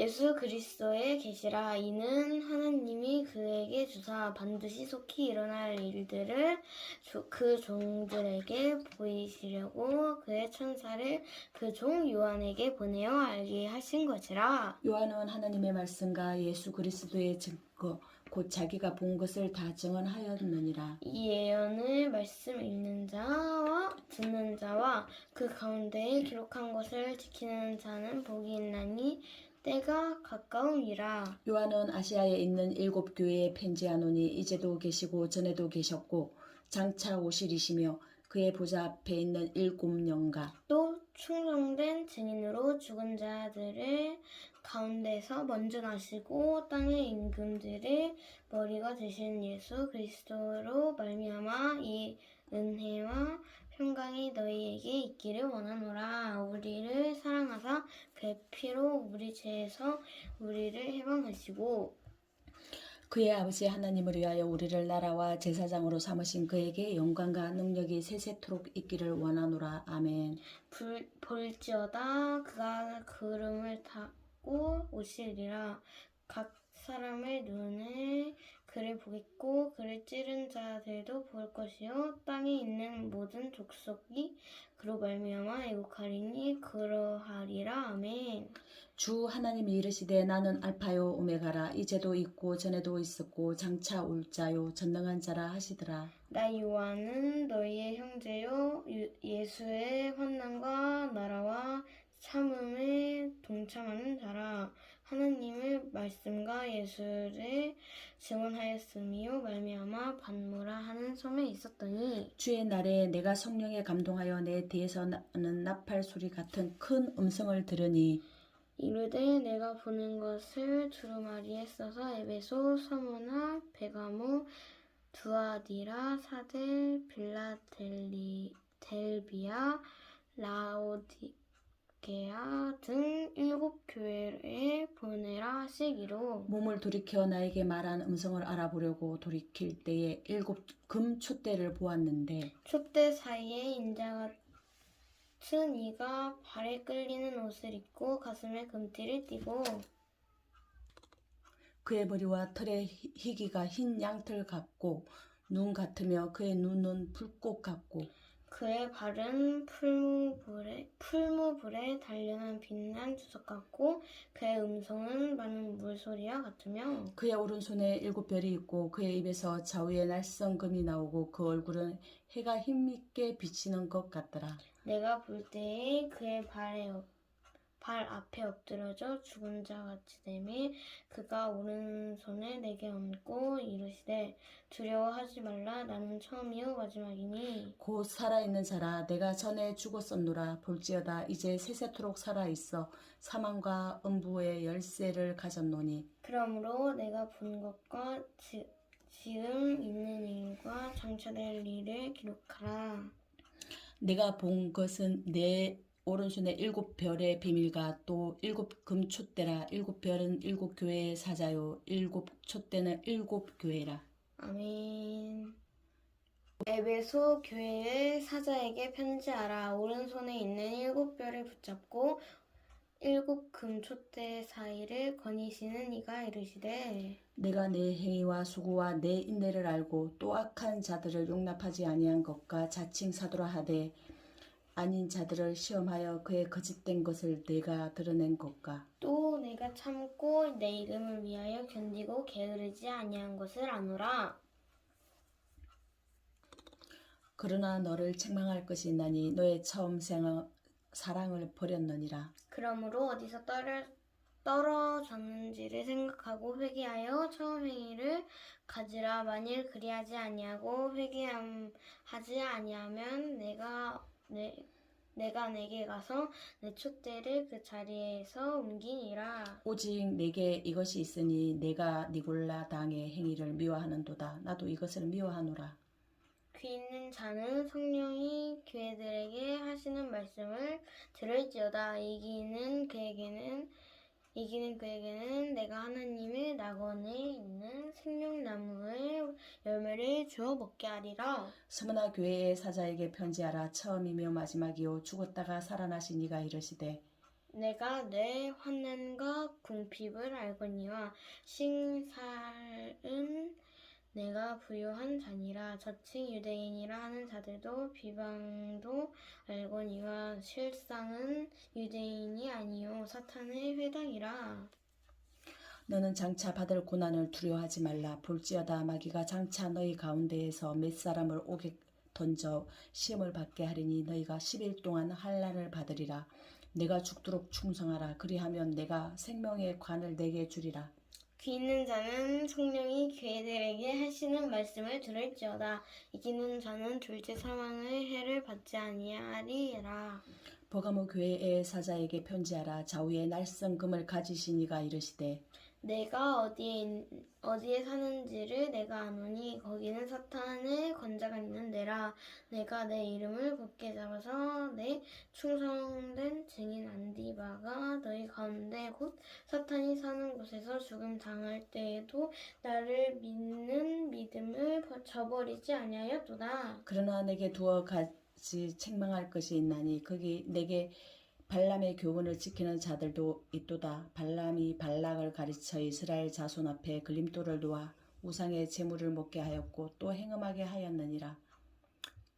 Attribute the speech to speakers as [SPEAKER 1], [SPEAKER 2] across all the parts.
[SPEAKER 1] 예수 그리스도의 계시라. 이는 하나님이 그에게 주사 반드시 속히 일어날 일들을 그 종들에게 보이시려고 그의 천사를 그 종 요한에게 보내어 알게 하신 것이라.
[SPEAKER 2] 요한은 하나님의 말씀과 예수 그리스도의 증거 곧 자기가 본 것을 다 증언하였느니라.
[SPEAKER 1] 이 예언을 말씀 읽는 자와 듣는 자와 그 가운데에 기록한 것을 지키는 자는 복이 있나니 때가 가까우니라.
[SPEAKER 2] 요한은 아시아에 있는 7교회에 편지하노니 이제도 계시고 전에도 계셨고 장차 오실이시며 그의 보좌 앞에 있는 7영과
[SPEAKER 1] 또 충성된 증인으로 죽은 자들의 가운데서 먼저 나시고 땅의 임금들의 머리가 되신 예수 그리스도로 말미암아 이 은혜와 평강이 너희에게 있기를 원하노라. 우리를 사랑하사 그의 피로 우리 죄에서 우리를 해방하시고
[SPEAKER 2] 그의 아버지 하나님을 위하여 우리를 나라와 제사장으로 삼으신 그에게 영광과 능력이 세세토록 있기를 원하노라. 아멘.
[SPEAKER 1] 볼지어다 그가 구름을 타고 오시리라. 각 사람의 눈에 그를 보겠고 그를 찌른 자들도 볼 것이요 땅에 있는 모든 족속이 그로 말미암아 애국하리니 그러하리라. 아멘.
[SPEAKER 2] 주 하나님이 이르시되 나는 알파요 오메가라 이제도 있고 전에도 있었고 장차 올 자요 전능한 자라 하시더라.
[SPEAKER 1] 나 요한은 너희의 형제요 예수의 환난과 나라와 참음에 동참하는 자라. 하나님의 말씀과 예수를 증언하였으며 말미암아 받노라 하는 섬에 있었더니
[SPEAKER 2] 주의 날에 내가 성령에 감동하여 내 뒤에서 나는 나팔 소리 같은 큰 음성을 들으니
[SPEAKER 1] 이르되 내가 보는 것을 두루마리에 써서 에베소, 서무나, 베가모, 두아디라, 사델, 빌라델비아, 라오디게아 등 7교회에 보내라 하시기로
[SPEAKER 2] 몸을 돌이켜 나에게 말한 음성을 알아보려고 돌이킬 때에 7금 촛대를 보았는데
[SPEAKER 1] 촛대 사이에 인자 같은 이가 발에 끌리는 옷을 입고 가슴에 금띠를 띠고
[SPEAKER 2] 그의 머리와 털의 희기가 흰 양털 같고 눈 같으며 그의 눈은 불꽃 같고
[SPEAKER 1] 그의 발은 풀무불에 단련한 빛난 주석 같고 그의 음성은 많은 물소리와 같으며
[SPEAKER 2] 그의 오른손에 7별이 있고 그의 입에서 좌우에 날성금이 나오고 그 얼굴은 해가 흰빛게 비치는 것 같더라.
[SPEAKER 1] 내가 볼 때에 그의 발 앞에 엎드려져 죽은 자 같이 되매 그가 오른손에 내게 얹고 이르시되 두려워하지 말라. 나는 처음이요 마지막이니
[SPEAKER 2] 곧 살아있는 자라 내가 전에 죽었었노라. 볼지어다 이제 세세토록 살아있어 사망과 음부의 열쇠를 가졌노니
[SPEAKER 1] 그러므로 내가 본 것과 지금 있는 일과 장차 될 일을 기록하라.
[SPEAKER 2] 내가 본 것은 내 오른손에 7별의 비밀과 또 7금 촛대라. 7별은 7교회의 사자요 7촛대는 7교회라.
[SPEAKER 1] 아멘. 에베소 교회의 사자에게 편지하라. 오른손에 있는 7별을 붙잡고 7금 촛대 사이를 거니시는 이가 이르시되
[SPEAKER 2] 내가 내 행위와 수고와 내 인내를 알고 또 악한 자들을 용납하지 아니한 것과 자칭 사도라 하되 아닌 자들을 시험하여 그의 거짓된 것을 내가 드러낸 것과
[SPEAKER 1] 또 내가 참고 내 이름을 위하여 견디고 게으르지 아니한 것을 아노라.
[SPEAKER 2] 그러나 너를 책망할 것이 있나니 너의 처음 사랑을 버렸느니라.
[SPEAKER 1] 그러므로 어디서 떨어졌는지를 생각하고 회개하여 처음 행위를 가지라. 만일 그리하지 아니하고 회개하지 아니하면 내가 내게 가서 내 촛대를 그 자리에서 옮기니라.
[SPEAKER 2] 오직 내게 이것이 있으니 내가 니골라 당의 행위를 미워하는도다. 나도 이것을 미워하노라.
[SPEAKER 1] 귀 있는 자는 성령이 교회들에게 하시는 말씀을 들을지어다. 이기는 그에게는 내가 하나님의 낙원에 있는 생명나무의 열매를 주어 먹게 하리라.
[SPEAKER 2] 스무나 교회의 사자에게 편지하라. 처음이며 마지막이요 죽었다가 살아나신 이가 이르시되
[SPEAKER 1] 내가 내 환난과 궁핍을 알거니와 싱살은 내가 부요한 자니라. 자칭 유대인이라 하는 자들도 비방도 알거니와 실상은 유대인이 아니요 사탄의 회당이라.
[SPEAKER 2] 너는 장차 받을 고난을 두려워하지 말라. 볼지어다 마귀가 장차 너희 가운데에서 몇 사람을 오게 던져 시험을 받게 하리니 너희가 10일 동안 환난을 받으리라. 내가 죽도록 충성하라. 그리하면 내가 생명의 관을 내게 주리라.
[SPEAKER 1] 귀 있는 자는 성령이 교회들에게 하시는 말씀을 들을지어다. 이기는 자는 둘째 사망의 해를 받지 아니하리라.
[SPEAKER 2] 버가모 교회의 사자에게 편지하라. 좌우에 날성금을 가지신 이가 이르시되
[SPEAKER 1] 내가 어디에 사는지를 내가 아노니 거기는 사탄의 권자가 있는 데라. 내가 내 이름을 굳게 잡아서 내 충성된 증인 안디바가 너희 가운데 곧 사탄이 사는 곳에서 죽음 당할 때에도 나를 믿는 믿음을 저버리지 아니하였도다.
[SPEAKER 2] 그러나 내게 두어 가지 책망할 것이 있나니 거기 내게 발람의 교훈을 지키는 자들도 있도다. 발람이 발락을 가르쳐 이스라엘 자손 앞에 걸림돌을 놓아 우상의 제물을 먹게 하였고 또 행음하게 하였느니라.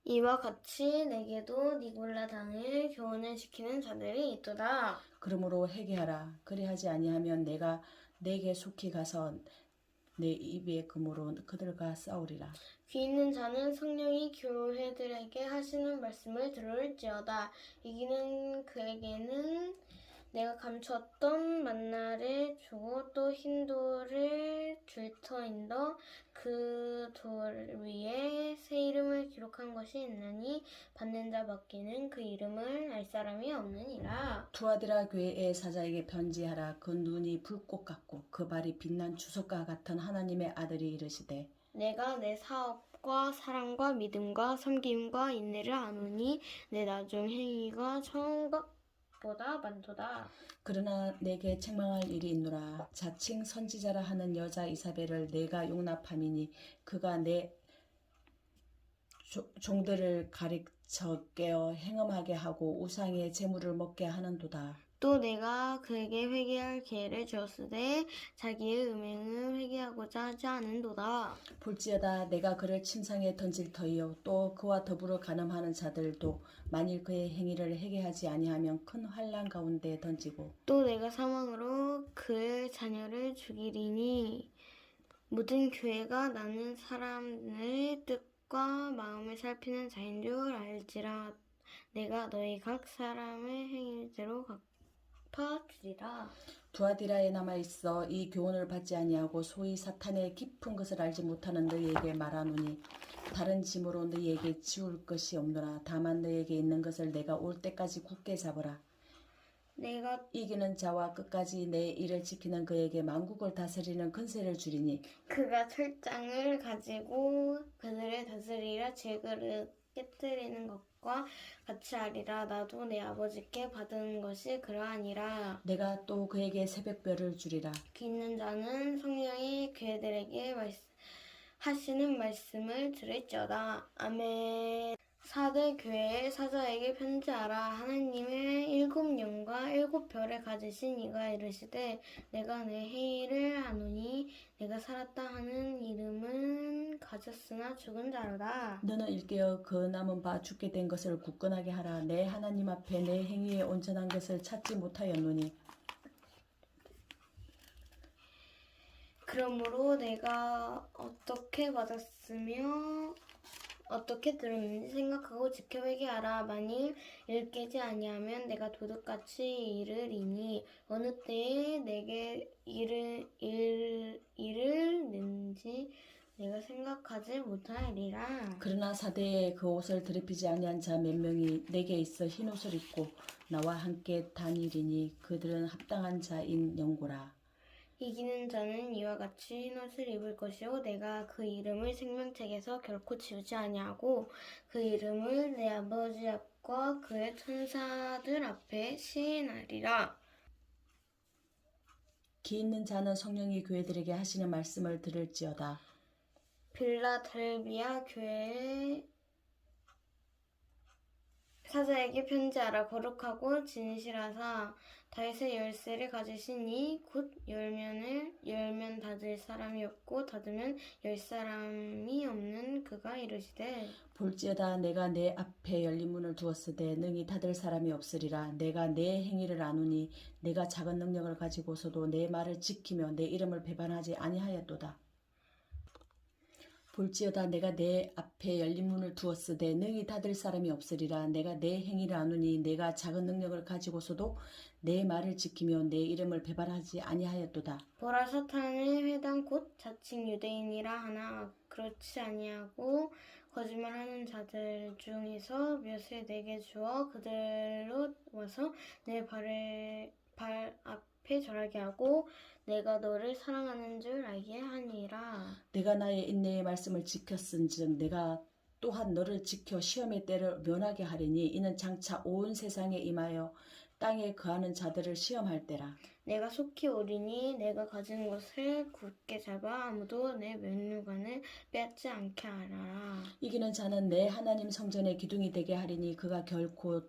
[SPEAKER 1] 이와 같이 내게도 니골라 당의 교훈을 지키는 자들이 있도다.
[SPEAKER 2] 그러므로 회개하라. 그리하지 아니하면 내가 내게 속히 가서 내 입의 금으로 그들과 싸우리라.
[SPEAKER 1] 귀 있는 자는 성령이 교회들에게 하시는 말씀을 들을지어다. 이기는 그에게는 내가 감추었던 만나를 주고 또 흰 돌을 줄 터인더 그 돌 위에 새 이름을 기록한 것이 있나니 받는 자밖에는 그 이름을 알 사람이 없느니라.
[SPEAKER 2] 투아디라 교회의 사자에게 편지하라. 그 눈이 불꽃 같고 그 발이 빛난 주석과 같은 하나님의 아들이 이르시되
[SPEAKER 1] 내가 내 사업과 사랑과 믿음과 섬김과 인내를 아노니 내 나중 행위가 처음 것보다 많도다.
[SPEAKER 2] 그러나 내게 책망할 일이 있노라. 자칭 선지자라 하는 여자 이사벨을 내가 용납함이니 그가 내 종들을 가르쳐 깨어 행음하게 하고 우상의 제물을 먹게 하는도다.
[SPEAKER 1] 또 내가 그에게 회개할 기회를 주었으되 자기의 음행을 회개하고자 하지 않은도다.
[SPEAKER 2] 볼지어다 내가 그를 침상에 던질 터이요 또 그와 더불어 간음하는 자들도 만일 그의 행위를 회개하지 아니하면 큰 환난 가운데 던지고
[SPEAKER 1] 또 내가 사망으로 그의 자녀를 죽이리니 모든 교회가 나는 사람의 뜻과 마음을 살피는 자인 줄 알지라. 내가 너희 각 사람의 행위대로 갚아주리라.
[SPEAKER 2] 두아디라에 남아있어 이 교훈을 받지 아니하고 소위 사탄의 깊은 것을 알지 못하는 너희에게 말하노니 다른 짐으로 너희에게 지울 것이 없노라. 다만 너희에게 있는 것을 내가 올 때까지 굳게 잡으라.
[SPEAKER 1] 내가
[SPEAKER 2] 이기는 자와 끝까지 내 일을 지키는 그에게 만국을 다스리는 권세를 주리니
[SPEAKER 1] 그가 철장을 가지고 그들을 다스리라. 질그릇 깨뜨리는 것과 같이 하리라. 나도 내 아버지께 받은 것이 그러하니라.
[SPEAKER 2] 내가 또 그에게 새벽별을 주리라.
[SPEAKER 1] 귀 있는 자는 성령이 교회들에게 하시는 말씀을 들을지어다. 아멘. 사대 교회의 사자에게 편지하라. 하나님의 일곱 영과 일곱 별을 가지신 이가 이르시되 내가 내 행위를 아노니 내가 살았다 하는 이름은 가졌으나 죽은 자로다.
[SPEAKER 2] 너는 일깨어 그 남은 바 죽게 된 것을 굳건하게 하라. 내 하나님 앞에 내 행위에 온전한 것을 찾지 못하였노니
[SPEAKER 1] 그러므로 내가 어떻게 받았으며 어떻게 들었는지 생각하고 지켜 회개하라. 만일 일깨지 아니하면 내가 도둑같이 이르리니 어느 때에 내게 이르는지 내가 생각하지 못하리라.
[SPEAKER 2] 그러나 사대에 그 옷을 더럽히지 아니한 자 몇 명이 내게 있어 흰 옷을 입고 나와 함께 다니리니 그들은 합당한 자인 영고라.
[SPEAKER 1] 이기는 자는 이와 같이 흰옷을 입을 것이요 내가 그 이름을 생명책에서 결코 지우지 아니하고 그 이름을 내 아버지 앞과 그의 천사들 앞에 시인하리라.
[SPEAKER 2] 기 있는 자는 성령이 교회들에게 하시는 말씀을 들을지어다.
[SPEAKER 1] 빌라델비아 교회의 사자에게 편지하라. 거룩하고 진실하사 다윗의 열쇠를 가지신 이 곧 열면 닫을 사람이 없고 닫으면 열 사람이 없는 그가 이르시되
[SPEAKER 2] 볼지어다 내가 내 앞에 열린 문을 두었으되 능히 닫을 사람이 없으리라. 내가 내 행위를 아노니 내가 작은 능력을 가지고서도 내 말을 지키며 내 이름을 배반하지 아니하였도다. 볼지어다 내가 내 앞에 열린 문을 두었으되 능히 닫을 사람이 없으리라. 내가 내 행위를 아노니 내가 작은 능력을 가지고서도 내 말을 지키며 내 이름을 배반하지 아니하였도다.
[SPEAKER 1] 보라 사탄의 회당 곧 자칭 유대인이라 하나 그렇지 아니하고 거짓말하는 자들 중에서 몇을 내게 주어 그들로 와서 내 발 앞에 절하게 하고 내가 너를 사랑하는 줄 알게 하니라.
[SPEAKER 2] 내가 나의 인내의 말씀을 지켰은즉 내가 또한 너를 지켜 시험의 때를 면하게 하리니 이는 장차 온 세상에 임하여 땅에 거하는 자들을 시험할 때라.
[SPEAKER 1] 내가 속히 오리니 내가 가진 것을 굳게 잡아 아무도 내 면류관을 빼앗지 않게 하라.
[SPEAKER 2] 이기는 자는 내 하나님 성전의 기둥이 되게 하리니 그가 결코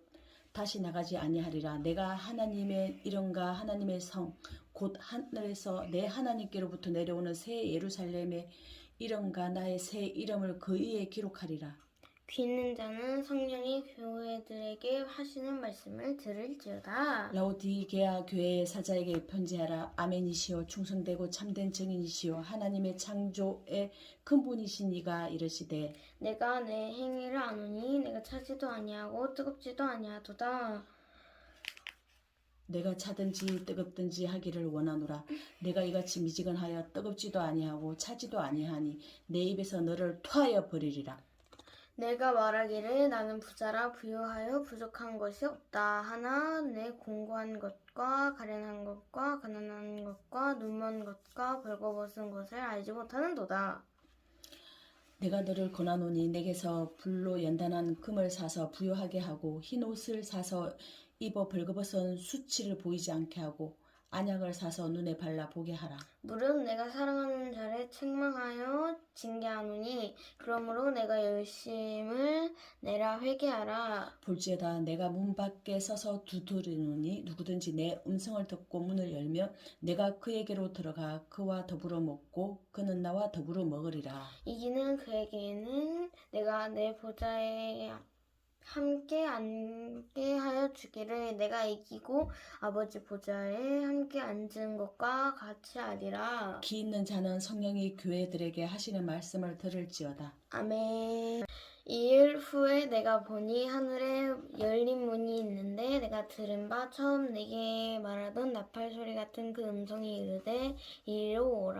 [SPEAKER 2] 다시 나가지 아니하리라. 내가 하나님의 이름과 하나님의 성 곧 하늘에서 내 하나님께로부터 내려오는 새 예루살렘의 이름과 나의 새 이름을 그 위에 기록하리라.
[SPEAKER 1] 귀 있는 자는 성령이 교회들에게 하시는 말씀을 들을지어다.
[SPEAKER 2] 라오디게아 교회의 사자에게 편지하라. 아멘이시오 충성되고 참된 증인이시오 하나님의 창조의 근본이신 이가 이르시되
[SPEAKER 1] 내가 내 행위를 아노니 내가 차지도 아니하고 뜨겁지도 아니하도다.
[SPEAKER 2] 내가 차든지 뜨겁든지 하기를 원하노라. 내가 이같이 미지근하여 뜨겁지도 아니하고 차지도 아니하니 내 입에서 너를 토하여 버리리라.
[SPEAKER 1] 내가 말하기를 나는 부자라 부유하여 부족한 것이 없다 하나 내 공고한 것과 가련한 것과 가난한 것과 눈먼 것과 벌거벗은 것을 알지 못하는도다.
[SPEAKER 2] 내가 너를 권하노니 내게서 불로 연단한 금을 사서 부유하게 하고 흰 옷을 사서 입어 벌거벗은 수치를 보이지 않게 하고 안약을 사서 눈에 발라 보게 하라.
[SPEAKER 1] 무릇 내가 사랑하는 자를 책망하여 징계하노니 그러므로 내가 열심을 내라 회개하라.
[SPEAKER 2] 볼지어다 내가 문 밖에 서서 두드리노니 누구든지 내 음성을 듣고 문을 열면 내가 그에게로 들어가 그와 더불어 먹고 그는 나와 더불어 먹으리라.
[SPEAKER 1] 이기는 그에게는 내가 내 보좌에 함께 앉게 하여 주기를 내가 이기고 아버지 보좌에 함께 앉은 것과 같이 하리라.
[SPEAKER 2] 기 있는 자는 성령이 교회들에게 하시는 말씀을 들을지어다.
[SPEAKER 1] 아멘. 이 일 후에 내가 보니 하늘에 열린 문이 있는데 내가 들은 바 처음 내게 말하던 나팔 소리 같은 그 음성이 이르되 이리로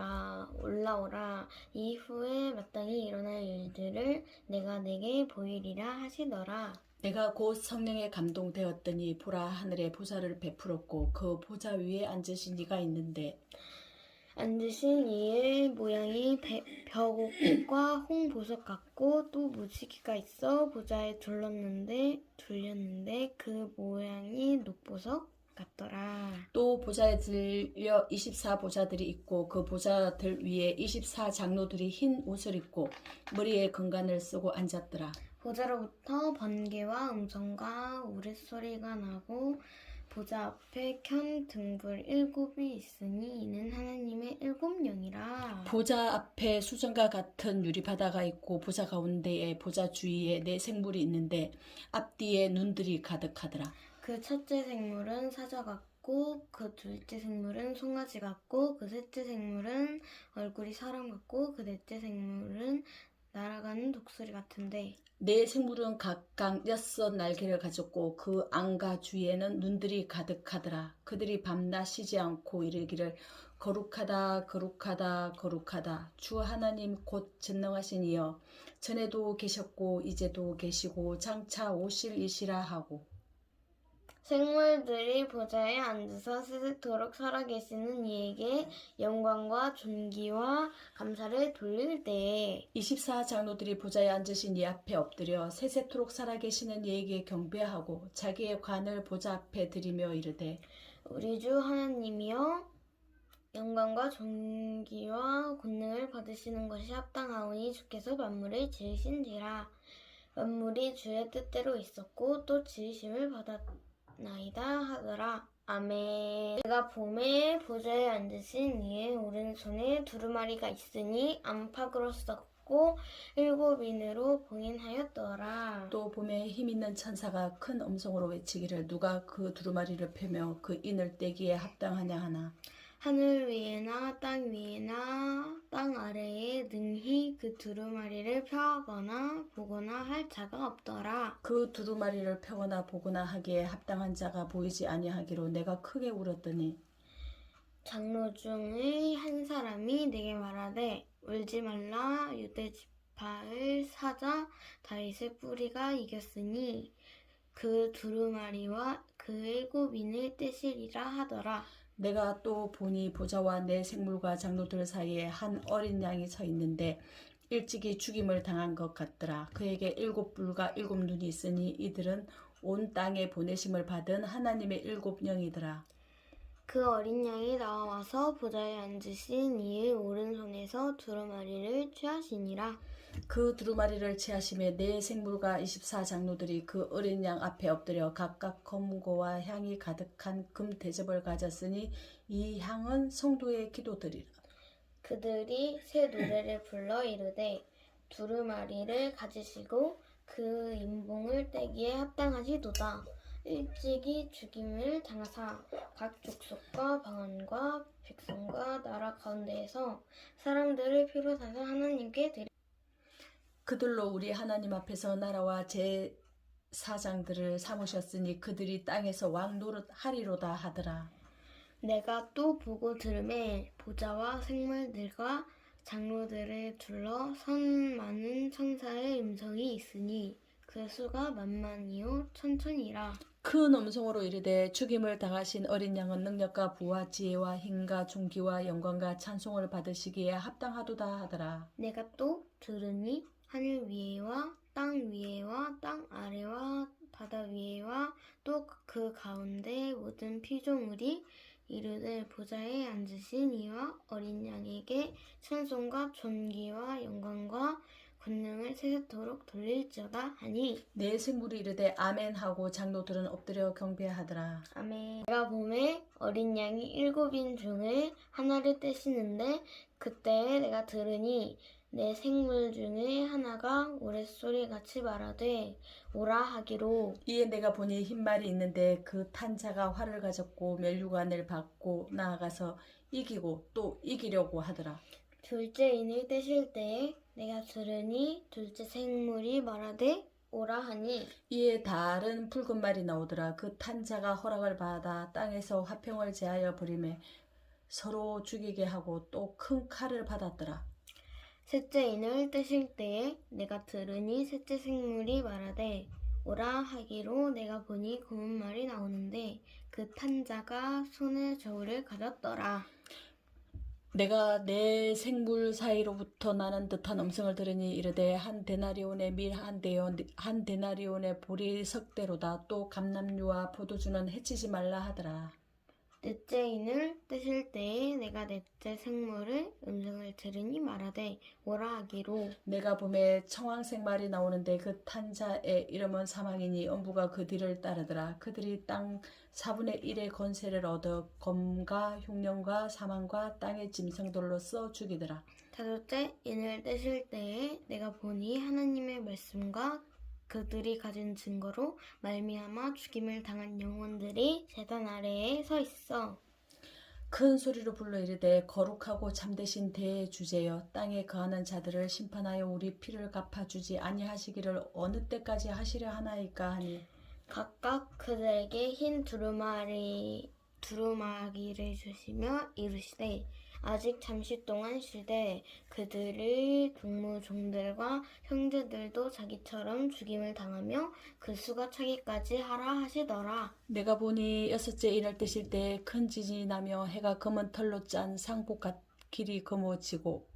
[SPEAKER 1] 올라오라. 이후에 마땅히 일어날 일들을 내가 내게 보이리라 하시더라.
[SPEAKER 2] 내가 곧 성령에 감동되었더니 보라 하늘에 보좌를 베풀었고 그 보좌 위에 앉으신 이가 있는데
[SPEAKER 1] 앉으신 이의 모양이 벼옥과 홍보석 같고 또 무지개가 있어 보좌에 둘렸는데 그 모양이 녹보석 같더라.
[SPEAKER 2] 또 보좌에 들려 24보좌들이 있고 그 보좌들 위에 24장로들이 흰 옷을 입고 머리에 건관을 쓰고 앉았더라.
[SPEAKER 1] 보좌로부터 번개와 음성과 우레소리가 나고 보좌 앞에 켠 등불 7이 있으니 이는 하나님의 7영이라.
[SPEAKER 2] 보좌 앞에 수정과 같은 유리바다가 있고 보좌 가운데에 보좌 주위에 네 생물이 있는데 앞뒤에 눈들이 가득하더라.
[SPEAKER 1] 그 첫째 생물은 사자 같고 그 둘째 생물은 송아지 같고 그 셋째 생물은 얼굴이 사람 같고 그 넷째 생물은 날아가는 독수리 같은데
[SPEAKER 2] 네 생물은 각각 6 날개를 가졌고 그 안과 주위에는 눈들이 가득하더라. 그들이 밤낮 쉬지 않고 이르기를 거룩하다 거룩하다 거룩하다 주 하나님 곧 전능하신 이여 전에도 계셨고 이제도 계시고 장차 오실 이시라 하고
[SPEAKER 1] 생물들이 보좌에 앉아서 세세토록 살아계시는 이에게 영광과 존귀와 감사를 돌릴 때에
[SPEAKER 2] 24장로들이 보좌에 앉으신 이 앞에 엎드려 세세토록 살아계시는 이에게 경배하고 자기의 관을 보좌 앞에 드리며 이르되
[SPEAKER 1] 우리 주 하나님이여 영광과 존귀와 권능을 받으시는 것이 합당하오니 주께서 만물을 지으신지라. 만물이 주의 뜻대로 있었고 또 지으심을 받았나이다 하더라. 아멘. 내가 봄에 보좌에 앉으신 이의 오른손에 두루마리가 있으니 안팎으로 썩고 7인으로 봉인하였더라.
[SPEAKER 2] 또 봄에 힘있는 천사가 큰 음성으로 외치기를 누가 그 두루마리를 펴며 그 인을 떼기에 합당하냐 하나.
[SPEAKER 1] 하늘 위에나 땅 위에나 땅 아래에 능히 그 두루마리를 펴거나 보거나 할 자가 없더라.
[SPEAKER 2] 그 두루마리를 펴거나 보거나 하기에 합당한 자가 보이지 아니하기로 내가 크게 울었더니
[SPEAKER 1] 장로 중의 한 사람이 내게 말하되 울지 말라. 유대 지파의 사자 다윗의 뿌리가 이겼으니 그 두루마리와 그 7인을 떼시리라 하더라.
[SPEAKER 2] 내가 또 보니 보좌와 내 생물과 장로들 사이에 한 어린 양이 서 있는데 일찍이 죽임을 당한 것 같더라. 그에게 7뿔과 7눈이 있으니 이들은 온 땅에 보내심을 받은 하나님의 7영이더라.
[SPEAKER 1] 그 어린 양이 나와서 보좌에 앉으신 이의 오른손에서 두루마리를 취하시니라.
[SPEAKER 2] 그 두루마리를 취하심에 내 생물과 24장로들이 그 어린 양 앞에 엎드려 각각 검고와 향이 가득한 금 대접을 가졌으니 이 향은 성도의 기도들이라.
[SPEAKER 1] 그들이 새 노래를 불러 이르되 두루마리를 가지시고 그 인봉을 떼기에 합당하시도다. 일찍이 죽임을 당하사 각 족속과 방언과 백성과 나라 가운데에서 사람들을 피로 사서 하나님께 드리.
[SPEAKER 2] 그들로 우리 하나님 앞에서 나라와 제사장들을 삼으셨으니 그들이 땅에서 왕 노릇하리로다 하더라.
[SPEAKER 1] 내가 또 보고 들음에 보좌와 생물들과 장로들을 둘러 선 많은 천사의 음성이 있으니 그 수가 만만이요 천천이라.
[SPEAKER 2] 큰 음성으로 이르되 죽임을 당하신 어린 양은 능력과 부와 지혜와 힘과 존귀와 영광과 찬송을 받으시기에 합당하도다 하더라.
[SPEAKER 1] 내가 또 들으니 하늘 위에와 땅 위에와 땅 아래와 바다 위에와 또 그 가운데 모든 피조물이 이르되 보좌에 앉으신 이와 어린 양에게 찬송과 존귀와 영광과 권능을 세세토록 돌릴지어다 하니.
[SPEAKER 2] 내 생물이 이르되 아멘 하고 장로들은 엎드려 경배하더라.
[SPEAKER 1] 아멘. 내가 봄에 어린 양이 7인 중에 하나를 떼시는데 그때 내가 들으니 내 생물 중에 하나가 우레소리같이 말하되 오라 하기로.
[SPEAKER 2] 이에 내가 보니 흰말이 있는데 그 탄 자가 활을 가졌고 면류관을 받고 나아가서 이기고 또 이기려고 하더라.
[SPEAKER 1] 둘째 인을 떼실 때에 내가 들으니 둘째 생물이 말하되 오라 하니.
[SPEAKER 2] 이에 다른 붉은 말이 나오더라. 그 탄 자가 허락을 받아 땅에서 화평을 제하여 버리매 서로 죽이게 하고 또 큰 칼을 받았더라.
[SPEAKER 1] 셋째 인을 떼실 때에 내가 들으니 셋째 생물이 말하되 오라 하기로 내가 보니 검은 말이 나오는데 그 탄 자가 손에 저울을 가졌더라.
[SPEAKER 2] 내가 내 생물 사이로부터 나는 듯한 음성을 들으니 이르되 한 데나리온의 밀 한 데나리온의 보리 석대로다. 또 감람류와 포도주는 해치지 말라 하더라.
[SPEAKER 1] 넷째 인을 떼실 때에 내가 넷째 생물의 음성을 들으니 말하되 오라 하기로.
[SPEAKER 2] 내가 봄에 청황색 말이 나오는데 그 탄자의 이름은 사망이니 음부가 그 뒤를 따르더라. 그들이 땅 4분의 1의 권세를 얻어 검과 흉년과 사망과 땅의 짐승들로써 죽이더라.
[SPEAKER 1] 다섯째 인을 떼실 때에 내가 보니 하나님의 말씀과 그들이 가진 증거로 말미암아 죽임을 당한 영혼들이 제단 아래에 서 있어.
[SPEAKER 2] 큰 소리로 불러 이르되 거룩하고 참되신 대주제여 땅에 거하는 자들을 심판하여 우리 피를 갚아주지 아니하시기를 어느 때까지 하시려 하나이까 하니.
[SPEAKER 1] 각각 그들에게 흰 두루마기를 주시며 이르시되 아직 잠시 동안 쉬되 그들의 동무종들과 형제들도 자기처럼 죽임을 당하며 그 수가 차기까지 하라 하시더라.
[SPEAKER 2] 내가 보니 여섯째 인을 떼실 때 큰 지진이 나며 해가 검은 털로 짠 상복같 길이 검어지고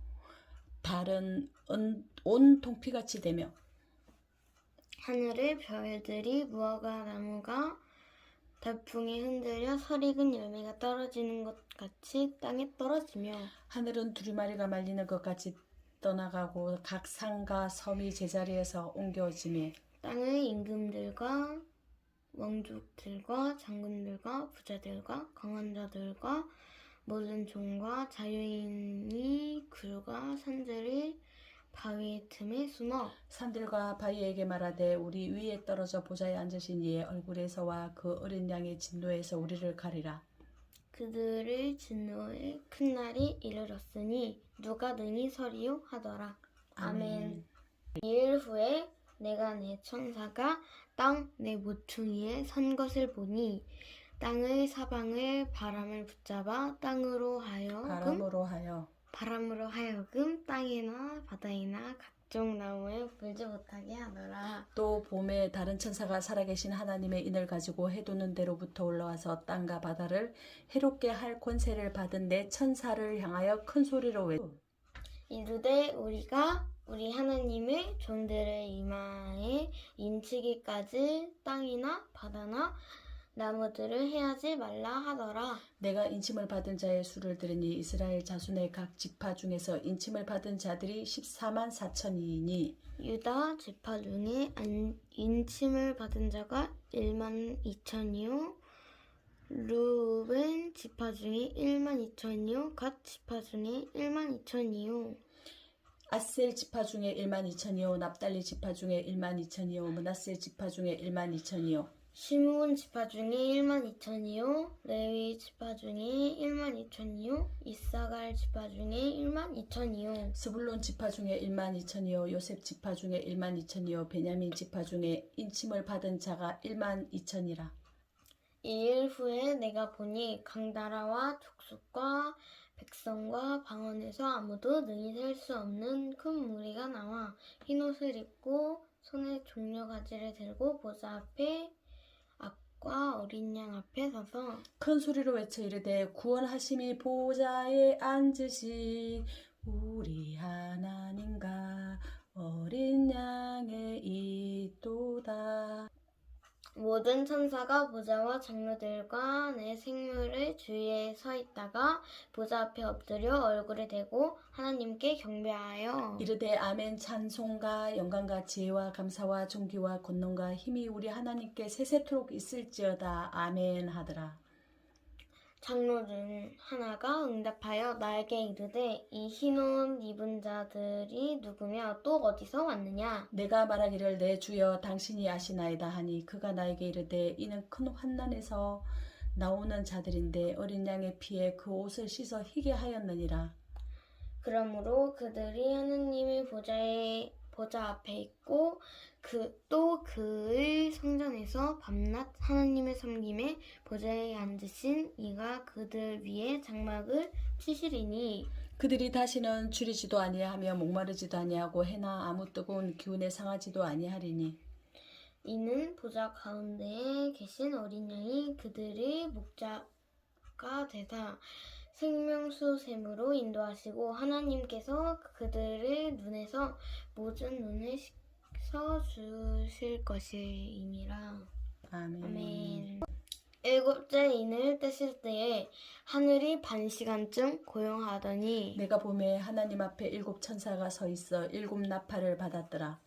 [SPEAKER 2] 달은 온 동피같이 되며
[SPEAKER 1] 하늘의 별들이 무화과 나무가 달풍에 흔들려 설익은 열매가 떨어지는 것 같이 땅에 떨어지며
[SPEAKER 2] 하늘은 두루마리가 말리는 것 같이 떠나가고 각 산과 섬이 제자리에서 옮겨짐에
[SPEAKER 1] 땅의 임금들과 왕족들과 장군들과 부자들과 강한 자들과 모든 종과 자유인이 굴과 산들의 바위 틈에 숨어
[SPEAKER 2] 산들과 바위에게 말하되 우리 위에 떨어져 보좌에 앉으신 이의 얼굴에서와 그 어린 양의 진노에서 우리를 가리라.
[SPEAKER 1] 그들의 진노의 큰 날이 이르렀으니 누가 능히 서리요 하더라. 아멘. 이일 후에 내가 내 천사가 땅 내 모퉁이에 선 것을 보니 땅의 사방을 바람을 붙잡아 바람으로 하여금 땅이나 바다이나 각종 나무에 불지 못하게 하더라.
[SPEAKER 2] 또 봄에 다른 천사가 살아계신 하나님의 인을 가지고 해도는 데로부터 올라와서 땅과 바다를 해롭게 할 권세를 받은 내 천사를 향하여 큰 소리로
[SPEAKER 1] 이르되 우리가 우리 하나님의 종들의 이마에 인치기까지 땅이나 바다나 나무들을 해하지 말라 하더라.
[SPEAKER 2] 내가 인침을 받은 자의 수를 들으니 이스라엘 자손의 각 지파 중에서 인침을 받은 자들이 14만 4천이니
[SPEAKER 1] 유다 지파 중에 인침을 받은 자가 1만 2천이요 루벤 지파 중에 1만 2천이요 갓 지파 중에 1만 2천이요
[SPEAKER 2] 아셀 지파 중에 1만 2천이요 납달리 지파 중에 1만 2천이요 므낫세 지파 중에 1만 2천이요
[SPEAKER 1] 시므온 지파 중에 1만 2천이요 레위 지파 중에 1만 2천이요 이사갈 지파 중에 1만 2천이요
[SPEAKER 2] 스불론 지파 중에 1만 2천이요 요셉 지파 중에 1만 2천이요 베냐민 지파 중에 인침을 받은 자가 1만 2천이라.
[SPEAKER 1] 이일 후에 내가 보니 강나라와 족속과 백성과 방언에서 아무도 능히 셀 수 없는 큰 무리가 나와 흰옷을 입고 손에 종려가지를 들고 보좌 앞과 어린 양 앞에 서서
[SPEAKER 2] 큰 소리로 외쳐 이르되 구원하심이 보좌에 앉으신 우리 하나님과 어린 양의 이또다.
[SPEAKER 1] 모든 천사가 보좌와 장로들과 내 생물의 주위에 서 있다가 보좌 앞에 엎드려 얼굴을 대고 하나님께 경배하여
[SPEAKER 2] 이르되 아멘. 찬송과 영광과 지혜와 감사와 존귀와 권능과 힘이 우리 하나님께 세세토록 있을지어다. 아멘 하더라.
[SPEAKER 1] 장로 중 하나가 응답하여 나에게 이르되 이 흰옷 입은 자들이 누구며 또 어디서 왔느냐?
[SPEAKER 2] 내가 말하기를 내 주여 당신이 아시나이다 하니 그가 나에게 이르되 이는 큰 환난에서 나오는 자들인데 어린 양의 피에 그 옷을 씻어 희게 하였느니라.
[SPEAKER 1] 그러므로 그들이 하느님의 보좌 앞에 있고 또 그의 성전에서 밤낮 하나님의 섬김에 보좌에 앉으신 이가 그들 위에 장막을 치시리니
[SPEAKER 2] 그들이 다시는 줄이지도 아니하며 목마르지도 아니하고 해나 아무 뜨거운 기운에 상하지도 아니하리니
[SPEAKER 1] 이는 보좌 가운데에 계신 어린 양이 그들의 목자가 되사 생명수 샘으로 인도하시고 하나님께서 그들의 눈에서 모든 눈을 씻어 주실 것이니라. 아멘. 일곱째 인을 떼실 때에 하늘이 반시간쯤 고요하더니
[SPEAKER 2] 내가 보매 하나님 앞에 7 천사가 서 있어 7 나팔을 받았더라.